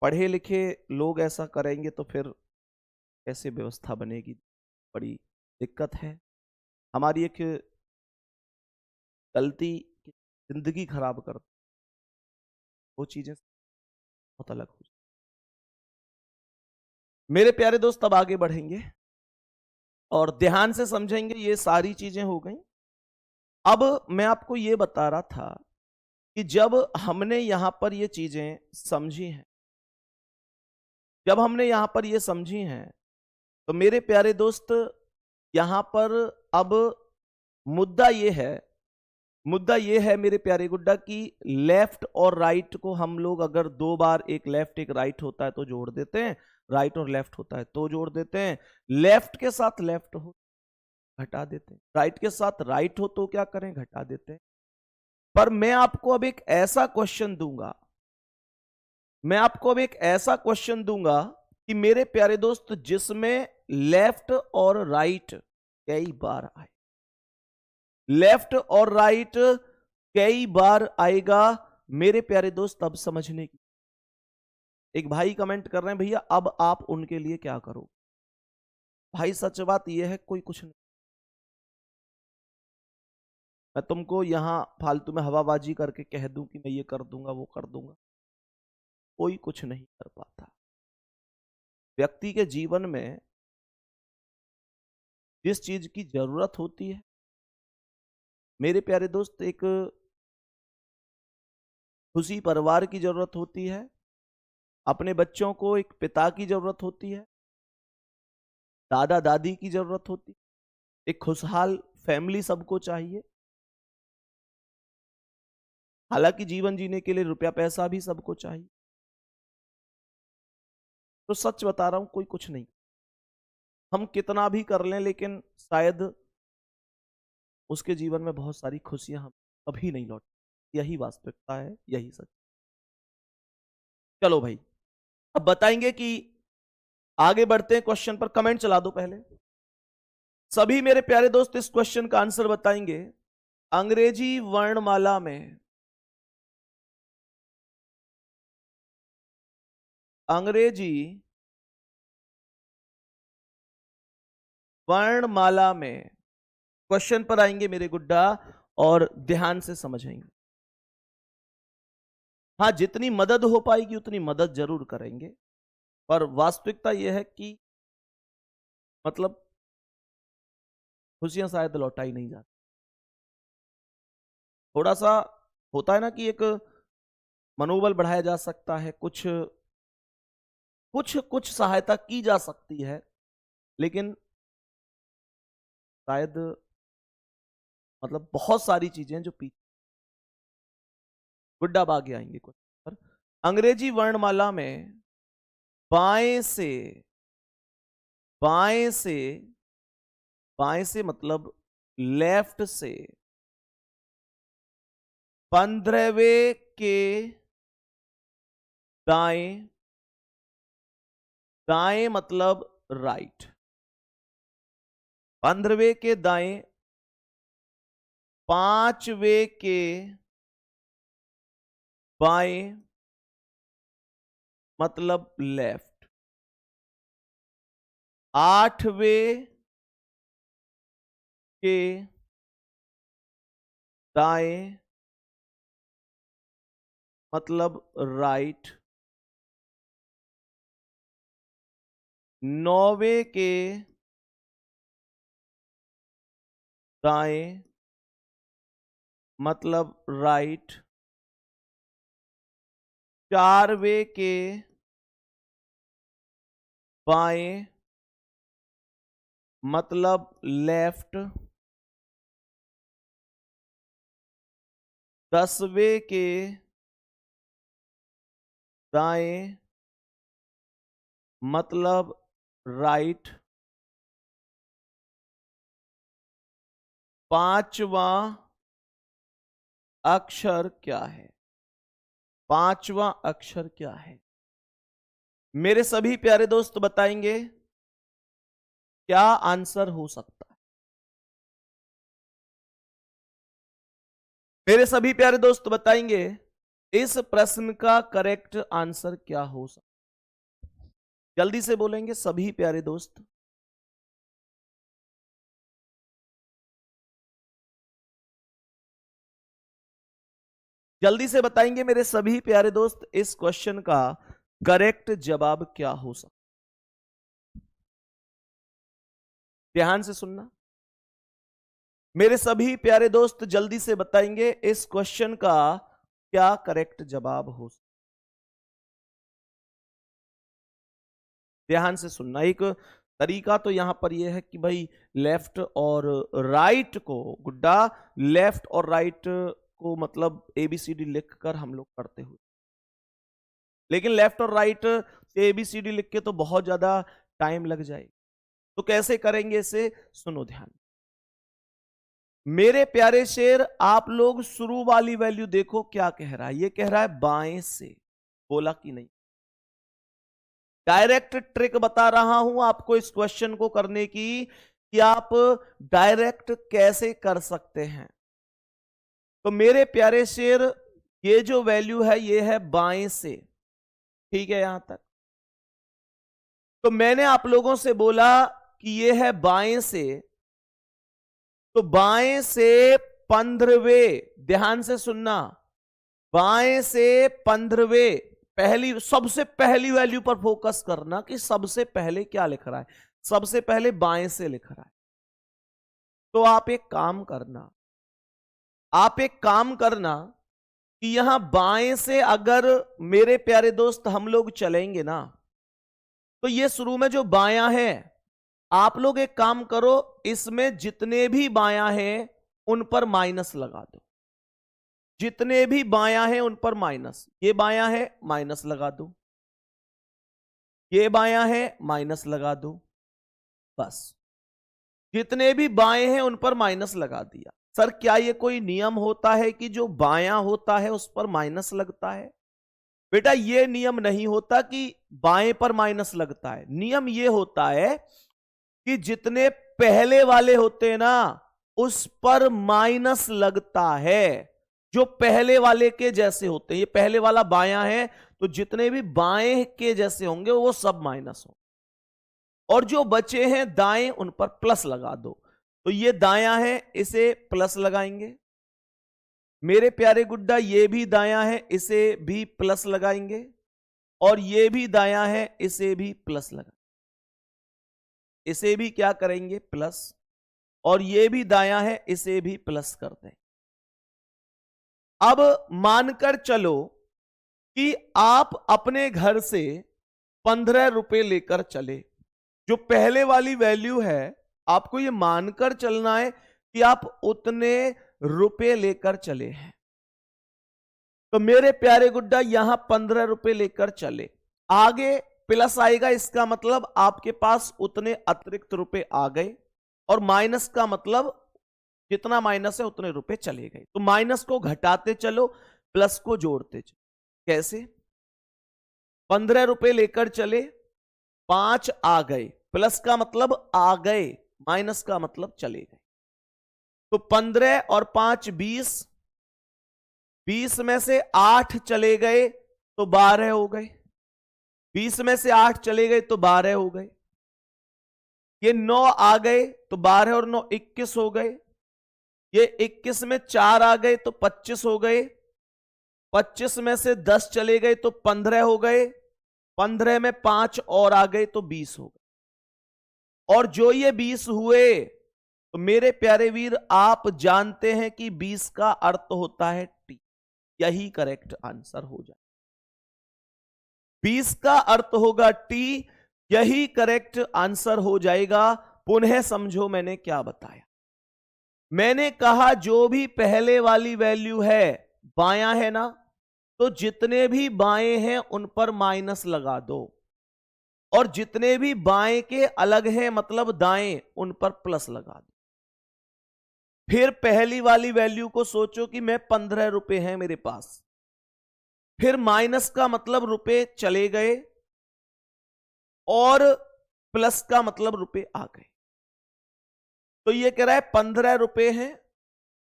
पढ़े लिखे लोग ऐसा करेंगे तो फिर कैसे व्यवस्था बनेगी, बड़ी दिक्कत है। हमारी एक गलती जिंदगी खराब कर, वो चीजें बहुत अलग हो। मेरे प्यारे दोस्त अब आगे बढ़ेंगे और ध्यान से समझेंगे। ये सारी चीजें हो गई। अब मैं आपको ये बता रहा था कि जब हमने यहां पर ये चीजें समझी हैं, जब हमने यहां पर ये समझी हैं, तो मेरे प्यारे दोस्त यहां पर अब मुद्दा ये है, मुद्दा ये है मेरे प्यारे गुड्डा कि लेफ्ट और राइट को हम लोग अगर दो बार, एक लेफ्ट एक राइट होता है तो जोड़ देते हैं, राइट और लेफ्ट होता है तो जोड़ देते हैं। लेफ्ट के साथ लेफ्ट हो घटा देते हैं, राइट के साथ राइट हो तो क्या करें, घटा देते हैं। पर मैं आपको अब एक ऐसा क्वेश्चन दूंगा, मैं आपको अब एक ऐसा क्वेश्चन दूंगा कि मेरे प्यारे दोस्त जिसमें लेफ्ट और राइट कई बार आए, लेफ्ट और राइट कई बार आएगा। मेरे प्यारे दोस्त अब समझने की, एक भाई कमेंट कर रहे हैं भैया अब आप उनके लिए क्या करो। भाई सच बात यह है कोई कुछ नहीं, मैं तुमको यहां फालतू में हवाबाजी करके कह दूं कि मैं ये कर दूंगा वो कर दूंगा, कोई कुछ नहीं कर पाता। व्यक्ति के जीवन में जिस चीज की जरूरत होती है मेरे प्यारे दोस्त, एक खुशी परिवार की जरूरत होती है, अपने बच्चों को एक पिता की जरूरत होती है, दादा दादी की जरूरत होती है, एक खुशहाल फैमिली सबको चाहिए। हालांकि जीवन जीने के लिए रुपया पैसा भी सबको चाहिए। तो सच बता रहा हूं कोई कुछ नहीं, हम कितना भी कर लें लेकिन शायद उसके जीवन में बहुत सारी खुशियां हम कभी नहीं लौट। यही वास्तविकता है, यही सच। चलो भाई अब बताएंगे कि आगे बढ़ते हैं क्वेश्चन पर। कमेंट चला दो पहले सभी मेरे प्यारे दोस्त, इस क्वेश्चन का आंसर बताएंगे। अंग्रेजी वर्णमाला में, अंग्रेजी वर्णमाला में क्वेश्चन पर आएंगे मेरे गुड्डा और ध्यान से समझेंगे। हाँ जितनी मदद हो पाएगी उतनी मदद जरूर करेंगे, पर वास्तविकता यह है कि मतलब खुशियां शायद लौटाई नहीं जाती। थोड़ा सा होता है ना कि एक मनोबल बढ़ाया जा सकता है, कुछ कुछ कुछ सहायता की जा सकती है, लेकिन शायद मतलब बहुत सारी चीजें जो पीछे। गुड्डा आगे आएंगे क्वेश्चन पर। अंग्रेजी वर्णमाला में बाएं से, बाएं से, बाएं से मतलब लेफ्ट से 15वें के दाएं, दाएं मतलब राइट, 15वें के दाएं, 5वें के बाएं मतलब लेफ्ट, 8वें के दाएं मतलब राइट, 9वें के दाएं मतलब राइट, 4वें के बाएं मतलब लेफ्ट, 10वें के दाएं मतलब राइट, 5वां अक्षर क्या है, 5वां अक्षर क्या है। मेरे सभी प्यारे दोस्त बताएंगे क्या आंसर हो सकता है। मेरे सभी प्यारे दोस्त बताएंगे इस प्रश्न का करेक्ट आंसर क्या हो सकता? जल्दी से बोलेंगे सभी प्यारे दोस्त। जल्दी से बताएंगे मेरे सभी प्यारे दोस्त, इस क्वेश्चन का करेक्ट जवाब क्या हो सकता? ध्यान से सुनना मेरे सभी प्यारे दोस्त, जल्दी से बताएंगे इस क्वेश्चन का क्या करेक्ट जवाब हो सकता? ध्यान से सुनना। एक तरीका तो यहां पर यह है कि भाई लेफ्ट और राइट को, गुड्डा, लेफ्ट और राइट को मतलब एबीसीडी लिखकर हम लोग करते हुए, लेकिन लेफ्ट और राइट से एबीसीडी लिख के तो बहुत ज्यादा टाइम लग जाए। तो कैसे करेंगे इसे, सुनो ध्यान। मेरे प्यारे शेर, आप लोग शुरू वाली वैल्यू देखो क्या कह रहा है। ये कह रहा है बाएं से, बोला कि नहीं? डायरेक्ट ट्रिक बता रहा हूं आपको इस क्वेश्चन को करने की, कि आप डायरेक्ट कैसे कर सकते हैं। तो मेरे प्यारे शेर, ये जो वैल्यू है ये है बाएं से, ठीक है यहां तक। तो मैंने आप लोगों से बोला कि ये है बाएं से, तो बाएं से 15वें, ध्यान से सुनना, बाएं से 15वें, पहली सबसे पहली वैल्यू पर फोकस करना कि सबसे पहले क्या लिख रहा है। सबसे पहले बाएं से लिख रहा है। तो आप एक काम करना, कि यहां बाएं से अगर मेरे प्यारे दोस्त हम लोग चलेंगे ना, तो ये शुरू में जो बायां है, आप लोग एक काम करो, इसमें जितने भी बायां हैं उन पर माइनस लगा दो। जितने भी बायां हैं उन पर माइनस। ये बायां है, माइनस लगा दो। ये बायां है, माइनस लगा दो। बस जितने भी बाएं हैं उन पर माइनस लगा दिया। सर क्या ये कोई नियम होता है कि जो बायां होता है उस पर माइनस लगता है? बेटा ये नियम नहीं होता कि बाएं पर माइनस लगता है। नियम ये होता है कि जितने पहले वाले होते हैं ना, उस पर माइनस लगता है। जो पहले वाले के जैसे होते हैं, ये पहले वाला बायां है, तो जितने भी बाएं के जैसे होंगे वो सब माइनस हो, और जो बचे हैं दाएं उन पर प्लस लगा दो। तो ये दायां है, इसे प्लस लगाएंगे। मेरे प्यारे गुड्डा ये भी दायां है, इसे भी प्लस लगाएंगे। और ये भी दायां है, इसे भी प्लस लगा, इसे भी क्या करेंगे, प्लस। और ये भी दायां है, इसे भी प्लस कर दें। अब मानकर चलो कि आप अपने घर से 15 रुपए लेकर चले। जो पहले वाली वैल्यू है, आपको ये मानकर चलना है कि आप उतने रुपए लेकर चले हैं। तो मेरे प्यारे गुड्डा यहां 15 रुपए लेकर चले, आगे प्लस आएगा, इसका मतलब आपके पास उतने अतिरिक्त रुपए आ गए। और माइनस का मतलब जितना माइनस है उतने रुपए चले गए। तो माइनस को घटाते चलो, प्लस को जोड़ते चलो। कैसे? 15 रुपए लेकर चले, 5 आ गए, प्लस का मतलब आ गए, माइनस का मतलब चले गए। तो 15 और 5 20, 20 में से 8 चले गए तो 12 हो गए। 20 में से 8 चले गए तो 12 हो गए। ये 9 आ गए तो 12 और 9 21 हो गए। ये 21 में 4 आ गए तो 25 हो गए। 25 में से 10 चले गए तो 15 हो गए। 15 में 5 और आ गए तो 20 हो गए। और जो ये 20 हुए, तो मेरे प्यारे वीर आप जानते हैं कि 20 का अर्थ होता है टी। यही करेक्ट आंसर हो जाए। 20 का अर्थ होगा टी, यही करेक्ट आंसर हो जाएगा। पुनः समझो मैंने क्या बताया। मैंने कहा जो भी पहले वाली वैल्यू है बायां है ना, तो जितने भी बाएं हैं उन पर माइनस लगा दो। और जितने भी बाएं के अलग हैं मतलब दाएं, उन पर प्लस लगा दो। फिर पहली वाली वैल्यू को सोचो कि मैं 15 रुपए हैं मेरे पास, फिर माइनस का मतलब रुपए चले गए और प्लस का मतलब रुपए आ गए। तो ये कह रहा है 15 रुपए हैं,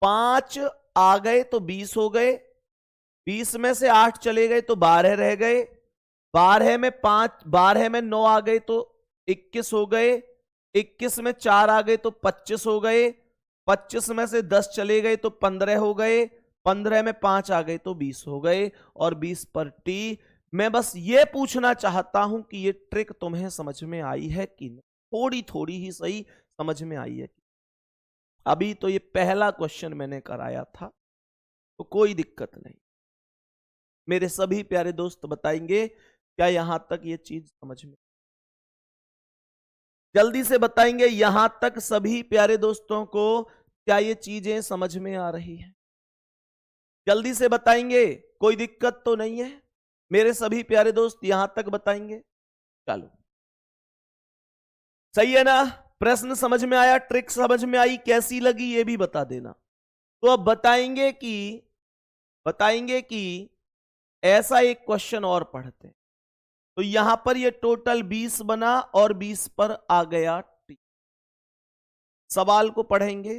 5 आ गए तो 20 हो गए, 20 में से 8 चले गए तो 12 रह गए, 12 में 5, 12 में 9 आ गए तो 21 हो गए, 21 में 4 आ गए तो 25 हो गए, 25 में से 10 चले गए तो 15 हो गए, 15 में 5 आ गए तो 20 हो गए, और 20 पर टी। मैं बस ये पूछना चाहता हूं कि ये ट्रिक तुम्हें समझ में आई है कि नहीं, थोड़ी थोड़ी ही सही समझ में आई है। अभी तो ये पहला क्वेश्चन मैंने कराया था, तो कोई दिक्कत नहीं। मेरे सभी प्यारे दोस्त बताएंगे क्या यहां तक ये चीज समझ में, जल्दी से बताएंगे यहां तक सभी प्यारे दोस्तों को क्या ये चीजें समझ में आ रही है? जल्दी से बताएंगे, कोई दिक्कत तो नहीं है? मेरे सभी प्यारे दोस्त यहां तक बताएंगे। चलो सही है ना? प्रश्न समझ में आया, ट्रिक समझ में आई, कैसी लगी ये भी बता देना। तो अब बताएंगे कि ऐसा एक क्वेश्चन और पढ़ते हैं। तो यहां पर ये टोटल 20 बना और 20 पर आ गया टी। सवाल को पढ़ेंगे।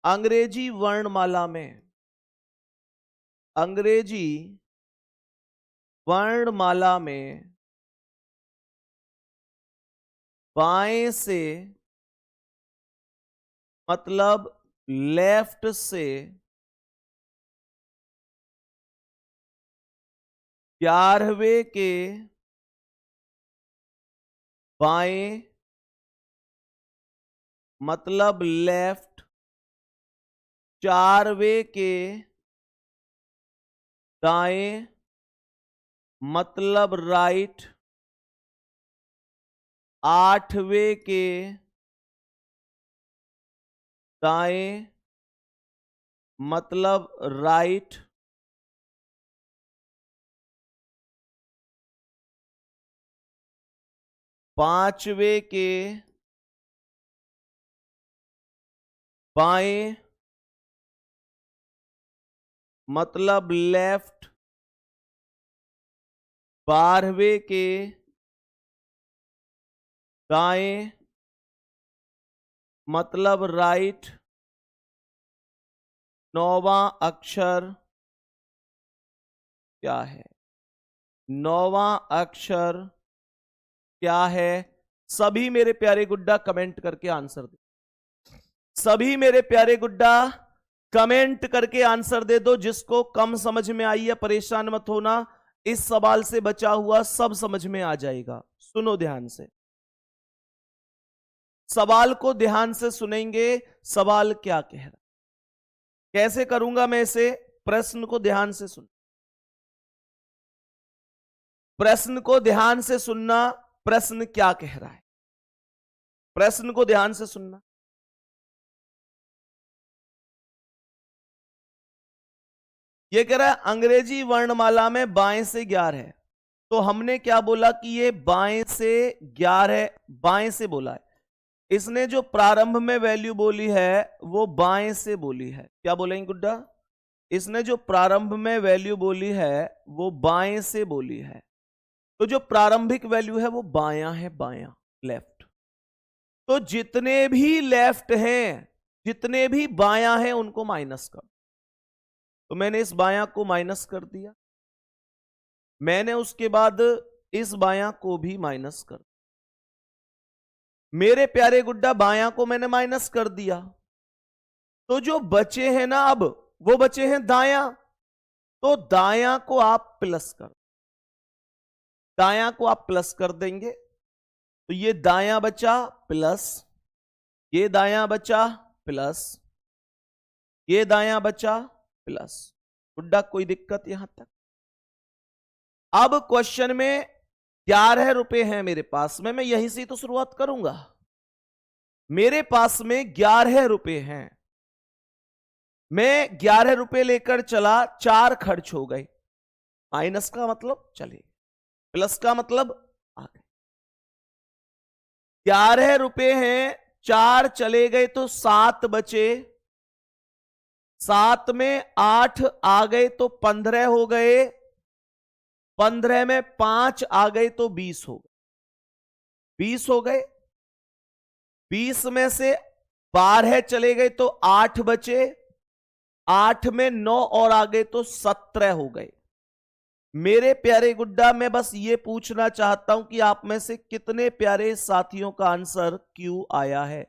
अंग्रेजी वर्णमाला में, अंग्रेजी वर्णमाला में बाएं से मतलब लेफ्ट से 11वें के बाएं मतलब लेफ्ट, 4वें के दाएं मतलब राइट, 8वें के दाएं मतलब राइट, 5वें के बाएं मतलब लेफ्ट, 12वें के दाएं मतलब राइट, 9वां अक्षर क्या है? 9वां अक्षर क्या है? सभी मेरे प्यारे गुड्डा कमेंट करके आंसर दे। सभी मेरे प्यारे गुड्डा कमेंट करके आंसर दे दो। जिसको कम समझ में आई है परेशान मत होना, इस सवाल से बचा हुआ सब समझ में आ जाएगा। सुनो ध्यान से, सवाल को ध्यान से सुनेंगे। सवाल क्या कह रहा, कैसे करूंगा मैं इसे? प्रश्न को ध्यान से सुन, प्रश्न को ध्यान से सुनना। प्रश्न क्या कह रहा है, प्रश्न को ध्यान से सुनना। ये कह रहा है अंग्रेजी वर्णमाला में बाएं से 11 है। तो हमने क्या बोला कि ये बाएं से 11, बाएं से बोला है। इसने जो प्रारंभ में वैल्यू बोली है वो बाएं से बोली है। क्या बोलेंगे गुड्डा? इसने जो प्रारंभ में वैल्यू बोली है वो बाएं से बोली है। तो जो प्रारंभिक वैल्यू है वो बायां है, बायां, लेफ्ट। तो जितने भी लेफ्ट हैं, जितने भी बायां हैं उनको माइनस कर। तो मैंने इस बायां को माइनस कर दिया, मैंने उसके बाद इस बायां को भी माइनस कर। मेरे प्यारे गुड्डा बायां को मैंने माइनस कर दिया, तो जो बचे हैं ना अब वो बचे हैं दायां। तो दायां को आप प्लस कर, दायां को आप प्लस कर देंगे। तो ये दायां बचा प्लस, ये दायां बचा प्लस, ये दायां बचा प्लस। गुड्डा कोई दिक्कत यहां तक? अब क्वेश्चन में 11 रुपए हैं मेरे पास में, मैं यहीं से तो शुरुआत करूंगा। मेरे पास में 11 रुपए हैं, मैं 11 रुपए लेकर चला, 4 खर्च हो गए। माइनस का मतलब चले, प्लस का मतलब आ गए। 11 रुपए हैं, 4 चले गए तो 7 बचे, 7 में 8 आ गए तो 15 हो गए, 15 में 5 आ गए तो 20 हो गए, 20 हो गए। 20 में से 12 चले गए तो 8 बचे, 8 में 9 और आ गए तो 17 हो गए। मेरे प्यारे गुड्डा, मैं बस ये पूछना चाहता हूं कि आप में से कितने प्यारे साथियों का आंसर क्यू आया है।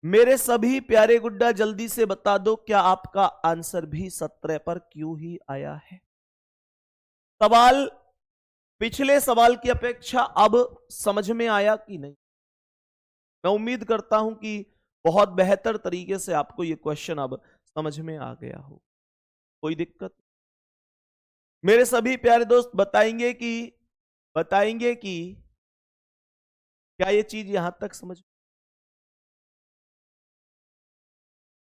मेरे सभी प्यारे गुड्डा जल्दी से बता दो, क्या आपका आंसर भी 17 पर क्यू ही आया है। सवाल पिछले सवाल की अपेक्षा अब समझ में आया कि नहीं? मैं उम्मीद करता हूं कि बहुत बेहतर तरीके से आपको यह क्वेश्चन अब समझ में आ गया हो। कोई दिक्कत? मेरे सभी प्यारे दोस्त बताएंगे कि क्या ये चीज यहां तक समझ?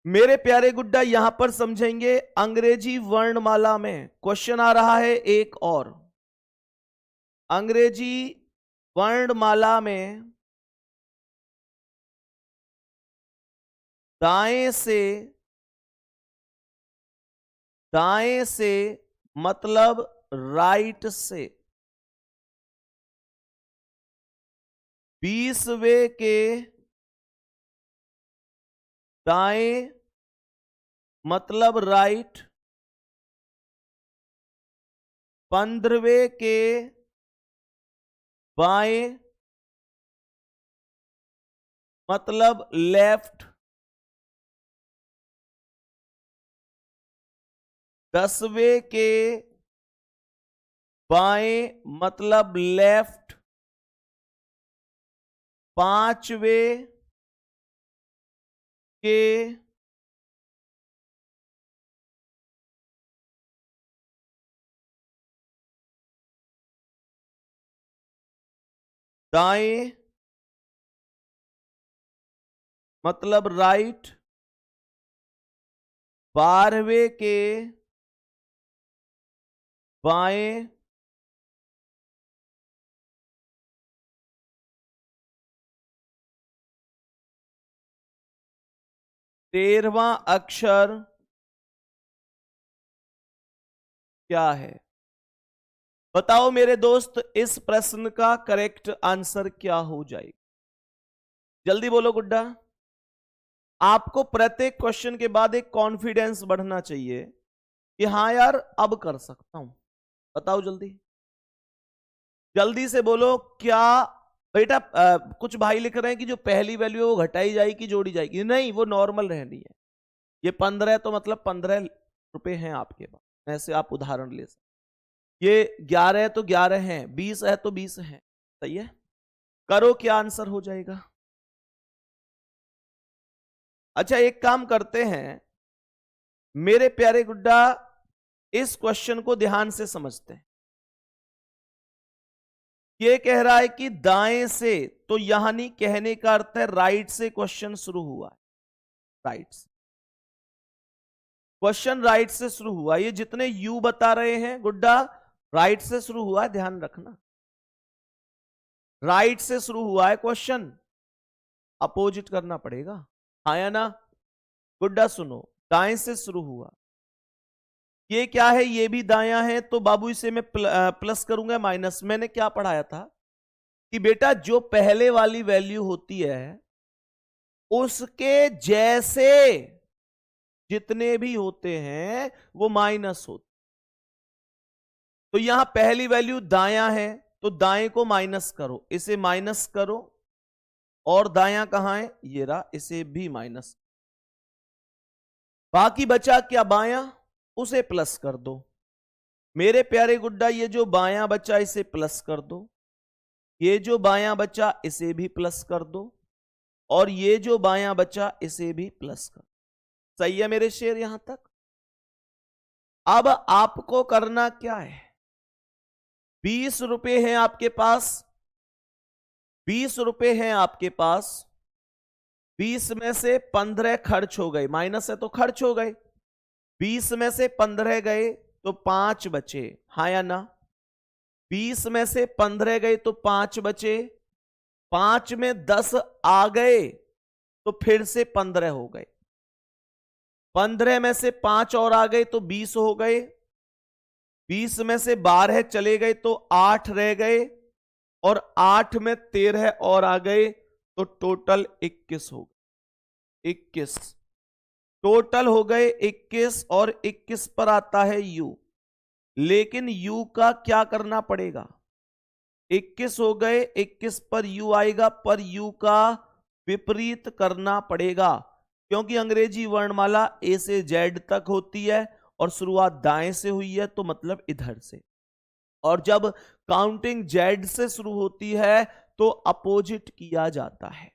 मेरे प्यारे गुड्डा यहां पर समझेंगे। अंग्रेजी वर्णमाला में क्वेश्चन आ रहा है एक और। अंग्रेजी वर्णमाला में दाएं से मतलब राइट से 20वें के दाएं मतलब राइट, 15वें के बाएं मतलब लेफ्ट, 10वें के बाएं मतलब लेफ्ट, 5वें के दाएं मतलब राइट, 12वें के बाएं तेरहवां अक्षर क्या है? बताओ मेरे दोस्त, इस प्रश्न का करेक्ट आंसर क्या हो जाएगा? जल्दी बोलो गुड्डा। आपको प्रत्येक क्वेश्चन के बाद एक कॉन्फिडेंस बढ़ना चाहिए कि हाँ यार अब कर सकता हूं। बताओ जल्दी, जल्दी से बोलो। क्या बेटा कुछ भाई लिख रहे हैं कि जो पहली वैल्यू है वो घटाई जाएगी जोड़ी जाएगी? नहीं, वो नॉर्मल रहनी है। ये 15 है तो मतलब 15 रुपए हैं आपके पास, ऐसे आप उदाहरण ले सकते। ये 11 है तो 11 हैं, 20 है तो 20 हैं। सही है? करो, क्या आंसर हो जाएगा? अच्छा, एक काम करते हैं मेरे प्यारे गुड्डा, इस क्वेश्चन को ध्यान से समझते हैं। ये कह रहा है कि दाएं से, तो यानी कहने का अर्थ है राइट से क्वेश्चन शुरू हुआ है। राइट से क्वेश्चन, राइट से शुरू हुआ। ये जितने यू बता रहे हैं गुड्डा, राइट से शुरू हुआ है, ध्यान रखना। राइट से शुरू हुआ है क्वेश्चन, अपोजिट करना पड़ेगा। हाँ या ना? गुड्डा सुनो, दाएं से शुरू हुआ। ये क्या है? ये भी दायां है, तो बाबू इसे मैं प्लस करूंगा माइनस। मैंने क्या पढ़ाया था कि बेटा जो पहले वाली वैल्यू होती है उसके जैसे जितने भी होते हैं वो माइनस होते। तो यहां पहली वैल्यू दायां है तो दाएं को माइनस करो, इसे माइनस करो, और दायां कहां है? ये रहा, इसे भी माइनस। बाकी बचा क्या? बायां, उसे प्लस कर दो। मेरे प्यारे गुड्डा, ये जो बायां बचा इसे प्लस कर दो, ये जो बायां बचा इसे भी प्लस कर दो, और ये जो बायां बचा इसे भी प्लस कर दो। सही है मेरे शेर यहां तक? अब आपको करना क्या है? 20 रुपए हैं आपके पास, 20 रुपए हैं आपके पास, 20 में से 15 खर्च हो गए, माइनस है तो खर्च हो गए। 20 में से 15 गए तो 5 बचे, हाँ या ना? 20 में से 15 गए तो 5 बचे, 5 में 10 आ गए तो फिर से 15 हो गए, 15 में से 5 और आ गए तो 20 हो गए, 20 में से 12 चले गए तो 8 रह गए, और 8 में 13 और आ गए तो टोटल 21 हो गए। 21। टोटल हो गए 21 और 21 पर आता है u, लेकिन u का क्या करना पड़ेगा? 21 हो गए, 21 पर u आएगा, पर u का विपरीत करना पड़ेगा, क्योंकि अंग्रेजी वर्णमाला ए से जेड तक होती है और शुरुआत दाएं से हुई है, तो मतलब इधर से। और जब काउंटिंग जेड से शुरू होती है तो अपोजिट किया जाता है,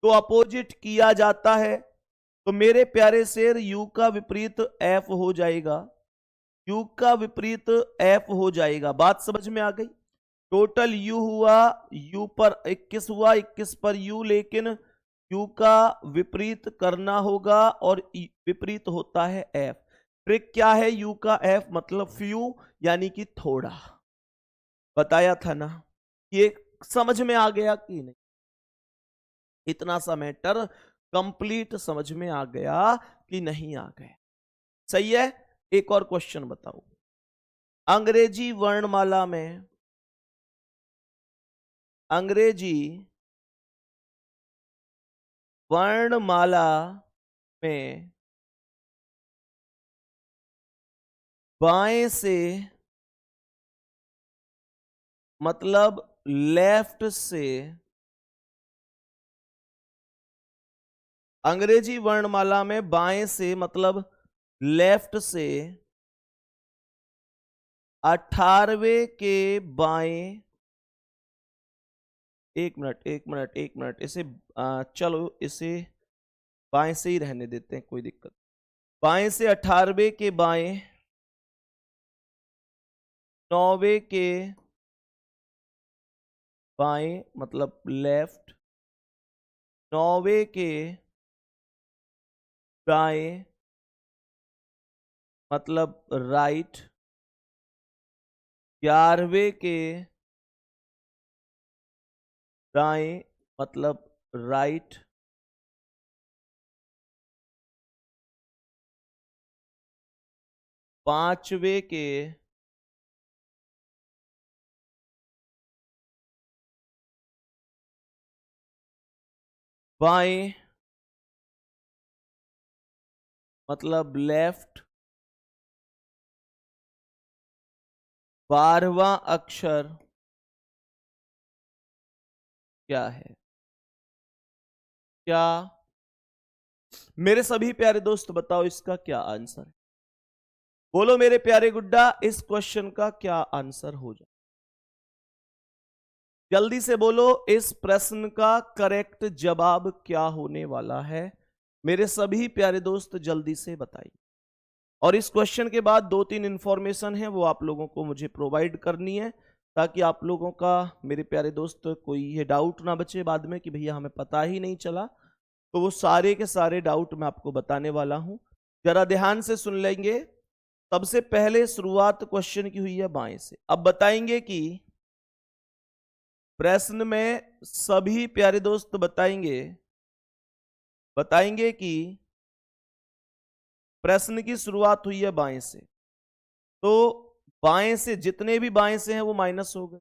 तो अपोजिट किया जाता है। तो मेरे प्यारे शेर, u का विपरीत f हो जाएगा, u का विपरीत f हो जाएगा। बात समझ में आ गई? टोटल u हुआ, u पर 21 हुआ, 21 पर u, लेकिन u का विपरीत करना होगा और विपरीत होता है f। ट्रिक क्या है u का f? मतलब फ्यू, यानी कि थोड़ा। बताया था ना, ये समझ में आ गया कि नहीं? इतना सा मैटर कंप्लीट समझ में आ गया कि नहीं आ गया? सही है। एक और क्वेश्चन बताओ। अंग्रेजी वर्णमाला में, अंग्रेजी वर्णमाला में बाएं से मतलब लेफ्ट से, अंग्रेजी वर्णमाला में बाएं से मतलब लेफ्ट से 18वें के बाएं, एक मिनट एक मिनट एक मिनट, इसे चलो इसे बाएं से ही रहने देते हैं, कोई दिक्कत। बाएं से 18वें के बाएं, 9वें के बाएं मतलब लेफ्ट, 9वें के दाएं मतलब राइट, 11वें के दाएं मतलब राइट, 5वें के बाएं मतलब लेफ्ट, 12वां अक्षर क्या है? क्या? मेरे सभी प्यारे दोस्त बताओ इसका क्या आंसर है? बोलो मेरे प्यारे गुड्डा, इस क्वेश्चन का क्या आंसर हो जाए? जल्दी से बोलो, इस प्रश्न का करेक्ट जवाब क्या होने वाला है? मेरे सभी प्यारे दोस्त जल्दी से बताइए। और इस क्वेश्चन के बाद 2-3 इंफॉर्मेशन है, वो आप लोगों को मुझे प्रोवाइड करनी है, ताकि आप लोगों का, मेरे प्यारे दोस्त, कोई ये डाउट ना बचे बाद में कि भैया हमें पता ही नहीं चला। तो वो सारे के सारे डाउट मैं आपको बताने वाला हूं, जरा ध्यान से सुन लेंगे। सबसे पहले शुरुआत क्वेश्चन की हुई है बाएं से। अब बताएंगे कि प्रश्न में सभी प्यारे दोस्त बताएंगे कि प्रश्न की शुरुआत हुई है बाएं से, तो बाएं से जितने भी बाएं से हैं वो माइनस हो गए।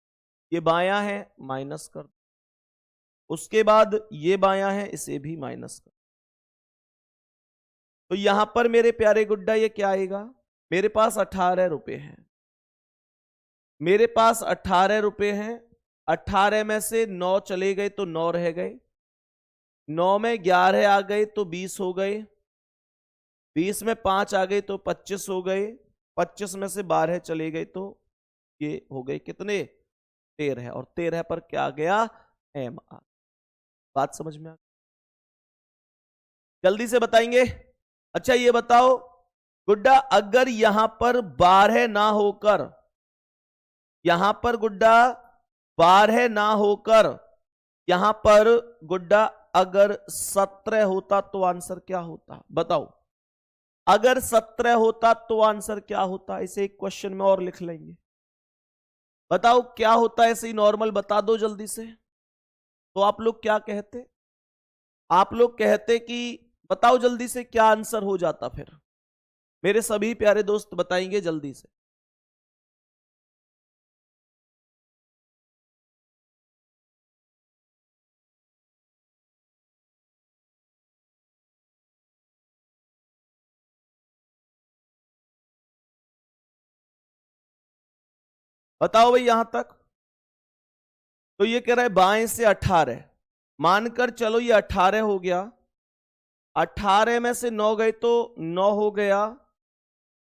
ये बायां है, माइनस कर दो। उसके बाद ये बायां है, इसे भी माइनस कर। तो यहां पर मेरे प्यारे गुड्डा ये क्या आएगा? मेरे पास 18 रुपए हैं, मेरे पास 18 रुपए हैं। 18 में से 9 चले गए तो 9 रह गए, 9 में 11 आ गए तो 20 हो गए, 20 में 5 आ गए तो 25 हो गए, 25 में से 12 चले गए तो ये हो गए कितने? 13। और 13 पर क्या आ गया? एम आ। बात समझ में आ? जल्दी से बताएंगे। अच्छा ये बताओ गुड्डा, अगर यहां पर 12 ना होकर, यहां पर गुड्डा 12 ना होकर, यहां पर गुड्डा अगर 17 होता तो आंसर क्या होता? बताओ। अगर 17 होता तो आंसर क्या होता? इसे एक क्वेश्चन में और लिख लेंगे। बताओ क्या होता है, ऐसे ही नॉर्मल बता दो जल्दी से। तो आप लोग क्या कहते? आप लोग कहते कि बताओ जल्दी से क्या आंसर हो जाता फिर? मेरे सभी प्यारे दोस्त बताएंगे जल्दी से। बताओ भाई यहां तक। तो ये कह रहा है बाएं से 18, मानकर चलो ये 18 हो गया, 18 में से 9 गए तो 9 हो गया,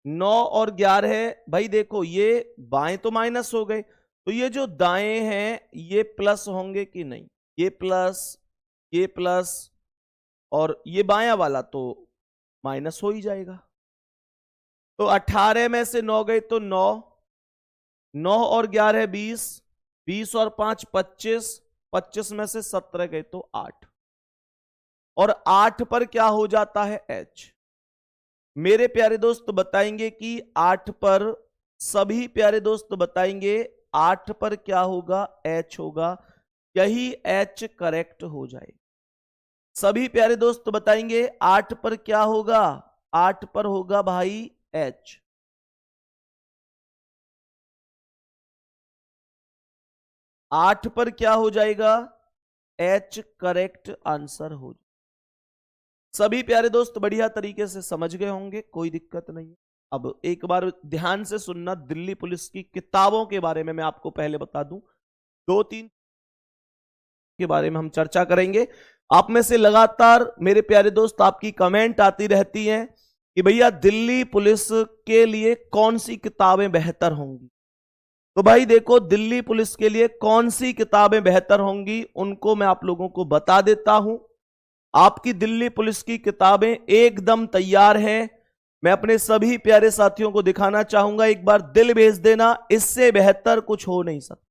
9 और 11, भाई देखो ये बाएं तो माइनस हो गए, तो ये जो दाएं हैं ये प्लस होंगे कि नहीं, ये प्लस और ये बायां वाला तो माइनस हो ही जाएगा। तो 18 में से 9 गए तो 9, 9 और 11 20, 20 और 5 25, 25 में से 17 गए तो 8, और 8 पर क्या हो जाता है H। मेरे प्यारे दोस्त बताएंगे कि 8 पर, सभी प्यारे दोस्त बताएंगे 8 पर क्या होगा, H होगा, यही H करेक्ट हो जाए। सभी प्यारे दोस्त बताएंगे 8 पर क्या होगा, 8 पर होगा भाई H। आठ पर क्या हो जाएगा, H करेक्ट आंसर हो जाएगा। सभी प्यारे दोस्त बढ़िया तरीके से समझ गए होंगे, कोई दिक्कत नहीं है। अब एक बार ध्यान से सुनना, दिल्ली पुलिस की किताबों के बारे में मैं आपको पहले बता दूं, 2-3 के बारे में हम चर्चा करेंगे। आप में से लगातार मेरे प्यारे दोस्त आपकी कमेंट आती रहती हैं कि भैया दिल्ली पुलिस के लिए कौन सी किताबें बेहतर होंगी। तो भाई देखो, दिल्ली पुलिस के लिए कौन सी किताबें बेहतर होंगी उनको मैं आप लोगों को बता देता हूं। आपकी दिल्ली पुलिस की किताबें एकदम तैयार हैं। मैं अपने सभी प्यारे साथियों को दिखाना चाहूंगा, एक बार दिल भेज देना, इससे बेहतर कुछ हो नहीं सकता,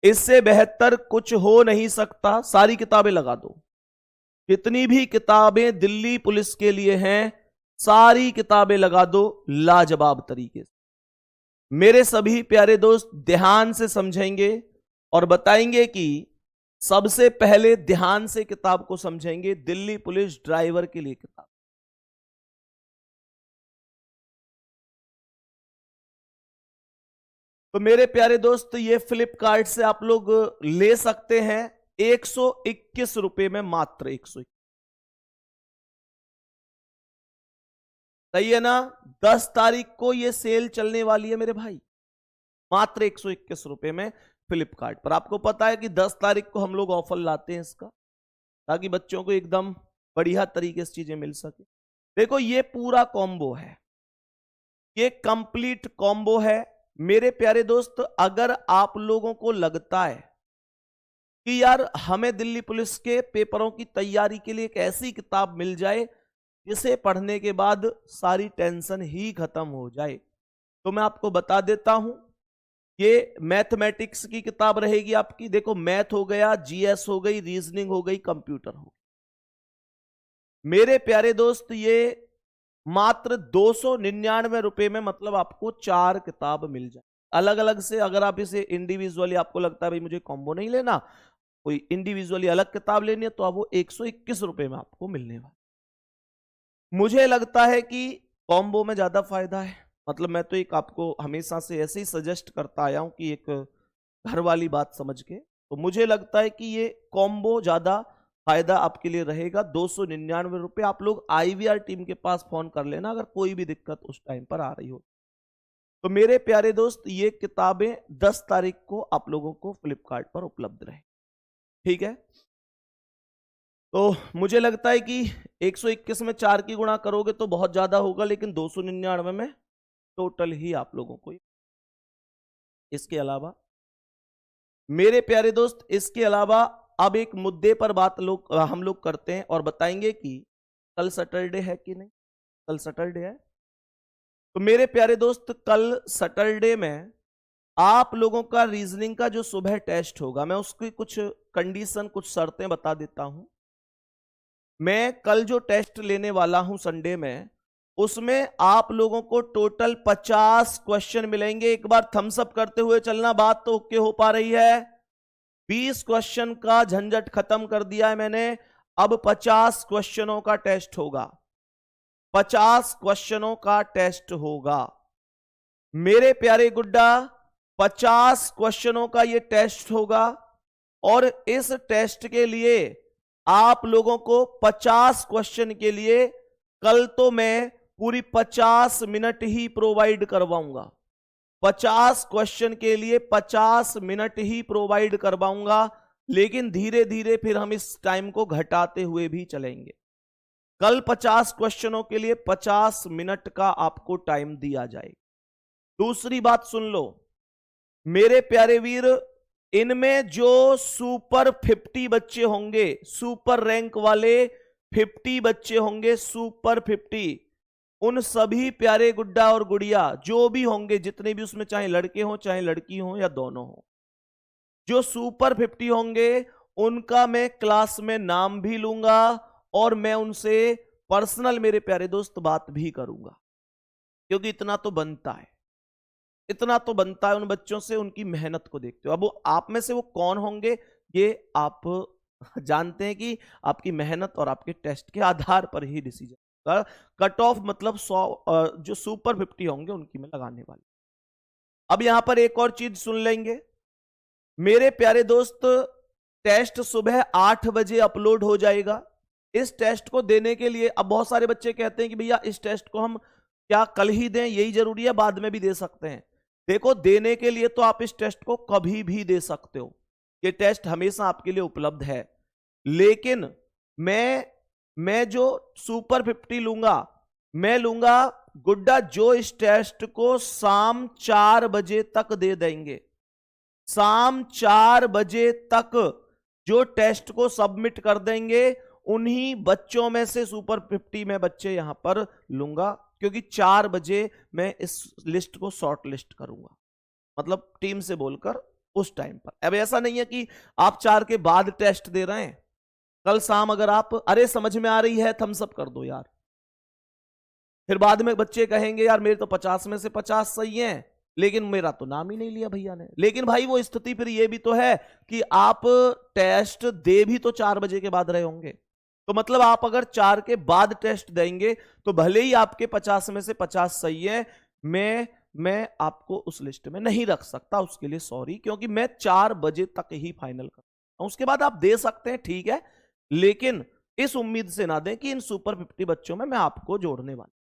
इससे बेहतर कुछ हो नहीं सकता। सारी किताबें लगा दो, जितनी भी किताबें दिल्ली पुलिस के लिए हैं सारी किताबें लगा दो लाजवाब तरीके से। मेरे सभी प्यारे दोस्त ध्यान से समझेंगे और बताएंगे कि सबसे पहले ध्यान से किताब को समझेंगे, दिल्ली पुलिस ड्राइवर के लिए किताब। तो मेरे प्यारे दोस्त ये फ्लिपकार्ट से आप लोग ले सकते हैं 121 रुपए में, मात्र 121। सही है ना, 10 तारीख को ये सेल चलने वाली है मेरे भाई, मात्र 121 रुपए में फ्लिपकार्ट पर। आपको पता है कि 10 तारीख को हम लोग ऑफर लाते हैं इसका, ताकि बच्चों को एकदम बढ़िया तरीके से चीजें मिल सके। देखो ये पूरा कॉम्बो है, ये कंप्लीट कॉम्बो है मेरे प्यारे दोस्त। अगर आप लोगों को लगता है कि यार हमें दिल्ली पुलिस के पेपरों की तैयारी के लिए एक ऐसी किताब मिल जाए जिसे पढ़ने के बाद सारी टेंशन ही खत्म हो जाए, तो मैं आपको बता देता हूं, ये मैथमेटिक्स की किताब रहेगी आपकी। देखो मैथ हो गया, जीएस हो गई, रीजनिंग हो गई, कंप्यूटर हो गई। मेरे प्यारे दोस्त ये मात्र 299 रुपए में, मतलब आपको 4 किताब मिल जाए अलग अलग से। अगर आप इसे इंडिविजुअली, आपको लगता है भाई मुझे कॉम्बो नहीं लेना, कोई इंडिविजुअली अलग किताब लेनी है, तो आप वो 121 रुपए में आपको मिलने वाला। मुझे लगता है कि कॉम्बो में ज्यादा फायदा है। मतलब मैं तो एक आपको हमेशा से ऐसे ही सजेस्ट करता आया हूं कि एक घर वाली बात समझ के, तो मुझे लगता है कि ये कॉम्बो ज्यादा फायदा आपके लिए रहेगा। 299 रुपए। आप लोग आईवीआर टीम के पास फोन कर लेना अगर कोई भी दिक्कत उस टाइम पर आ रही हो। तो मेरे प्यारे दोस्त ये किताबें 10 तारीख को आप लोगों को फ्लिपकार्ट पर उपलब्ध रहे, ठीक है। तो मुझे लगता है कि 121 में 4 की गुणा करोगे तो बहुत ज्यादा होगा, लेकिन 299 में टोटल ही आप लोगों को। इसके अलावा मेरे प्यारे दोस्त, इसके अलावा अब एक मुद्दे पर बात हम लोग करते हैं और बताएंगे कि कल सैटरडे है कि नहीं। कल सैटरडे है, तो मेरे प्यारे दोस्त कल सैटरडे में आप लोगों का रीजनिंग का जो सुबह टेस्ट होगा, मैं उसकी कुछ कंडीशन, कुछ शर्तें बता देता हूं। मैं कल जो टेस्ट लेने वाला हूं संडे में, उसमें आप लोगों को टोटल 50 क्वेश्चन मिलेंगे। एक बार थम्स अप करते हुए चलना, बात तो ओके हो पा रही है। 20 क्वेश्चन का झंझट खत्म कर दिया है मैंने, अब 50 क्वेश्चनों का टेस्ट होगा। 50 क्वेश्चनों का टेस्ट होगा मेरे प्यारे गुड्डा, 50 क्वेश्चनों का ये टेस्ट होगा। और इस टेस्ट के लिए आप लोगों को 50 क्वेश्चन के लिए कल तो मैं पूरी 50 मिनट ही प्रोवाइड करवाऊंगा। 50 क्वेश्चन के लिए 50 मिनट ही प्रोवाइड करवाऊंगा, लेकिन धीरे धीरे फिर हम इस टाइम को घटाते हुए भी चलेंगे। कल 50 क्वेश्चनों के लिए 50 मिनट का आपको टाइम दिया जाएगा। दूसरी बात सुन लो मेरे प्यारे वीर, इनमें जो सुपर 50 बच्चे होंगे, सुपर रैंक वाले 50 बच्चे होंगे, सुपर 50, उन सभी प्यारे गुड्डा और गुड़िया जो भी होंगे, जितने भी उसमें चाहे लड़के हों चाहे लड़की हों या दोनों हों, जो सुपर 50 होंगे उनका मैं क्लास में नाम भी लूंगा और मैं उनसे पर्सनल मेरे प्यारे दोस्त बात भी करूंगा, क्योंकि इतना तो बनता है, इतना तो बनता है उन बच्चों से, उनकी मेहनत को देखते हो। अब वो आप में से वो कौन होंगे ये आप जानते हैं कि आपकी मेहनत और आपके टेस्ट के आधार पर ही डिसीजन होगा। कट ऑफ मतलब 100 जो सुपर 50 होंगे उनकी मैं लगाने वाली। अब यहां पर एक और चीज सुन लेंगे मेरे प्यारे दोस्त, टेस्ट सुबह 8 बजे अपलोड हो जाएगा। इस टेस्ट को देने के लिए अब बहुत सारे बच्चे कहते हैं कि भैया इस टेस्ट को हम क्या कल ही दें, यही जरूरी है, बाद में भी दे सकते हैं। देखो, देने के लिए तो आप इस टेस्ट को कभी भी दे सकते हो, ये टेस्ट हमेशा आपके लिए उपलब्ध है, लेकिन मैं जो सुपर 50 लूंगा, मैं लूंगा गुड्डा जो इस टेस्ट को शाम 4 बजे तक दे देंगे। शाम 4 बजे तक जो टेस्ट को सबमिट कर देंगे उन्हीं बच्चों में से सुपर 50 में बच्चे यहां पर लूंगा, क्योंकि 4 बजे मैं इस लिस्ट को शॉर्ट लिस्ट करूंगा, मतलब टीम से बोलकर उस टाइम पर। अब ऐसा नहीं है कि आप 4 के बाद टेस्ट दे रहे हैं, कल शाम अगर आप अरे समझ में आ रही है थम्स अप कर दो यार, फिर बाद में बच्चे कहेंगे यार मेरे तो 50 में से 50 सही हैं, लेकिन मेरा तो नाम ही नहीं लिया भैया ने। लेकिन भाई वो स्थिति फिर ये भी तो है कि आप टेस्ट दे भी तो 4 बजे के बाद रहे होंगे, तो मतलब आप अगर 4 के बाद टेस्ट देंगे तो भले ही आपके 50 में से 50 सही है, मैं आपको उस लिस्ट में नहीं रख सकता, उसके लिए सॉरी, क्योंकि मैं 4 बजे तक ही फाइनल करता हूं। उसके बाद आप दे सकते हैं, ठीक है, लेकिन इस उम्मीद से ना दें कि इन सुपर 50 बच्चों में मैं आपको जोड़ने वाला।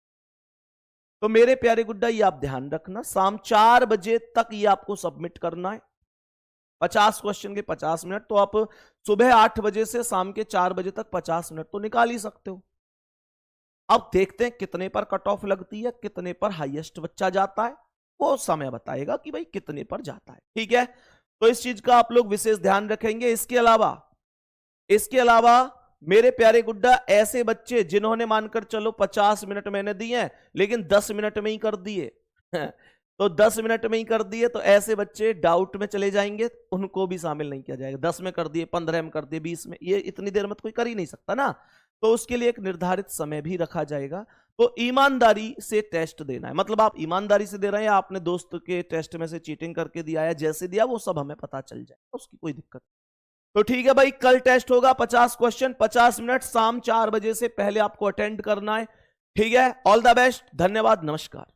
तो मेरे प्यारे गुड्डा ये आप ध्यान रखना, शाम 4 बजे तक ये आपको सबमिट करना है। 50 क्वेश्चन के 50 मिनट, तो आप सुबह 8 बजे से शाम के 4 बजे तक 50 मिनट तो निकाल ही सकते हो। अब देखते हैं कितने पर कट ऑफ लगती है, कितने पर हाईएस्ट बच्चा जाता है, वो समय बताएगा कि भाई कितने पर जाता है, ठीक है। तो इस चीज का आप लोग विशेष ध्यान रखेंगे। इसके अलावा मेरे प्यारे गुड्डा, ऐसे बच्चे जिन्होंने मानकर चलो 50 मिनट मैंने दिए हैं लेकिन 10 मिनट में ही कर दिए तो 10 मिनट में ही कर दिए, तो ऐसे बच्चे डाउट में चले जाएंगे, उनको भी शामिल नहीं किया जाएगा। 10 में कर दिए, 15 में कर दिए, 20 में, ये इतनी देर में तो कोई कर ही नहीं सकता ना, तो उसके लिए एक निर्धारित समय भी रखा जाएगा। तो ईमानदारी से टेस्ट देना है, मतलब आप ईमानदारी से दे रहे हैं या आपने दोस्त के टेस्ट में से चीटिंग करके दिया है, जैसे दिया वो सब हमें पता चल जाए, उसकी कोई दिक्कत नहीं। तो ठीक है भाई, कल टेस्ट होगा 50 क्वेश्चन 50 मिनट, शाम 4 बजे से पहले आपको अटेंड करना है, ठीक है। ऑल द बेस्ट, धन्यवाद, नमस्कार।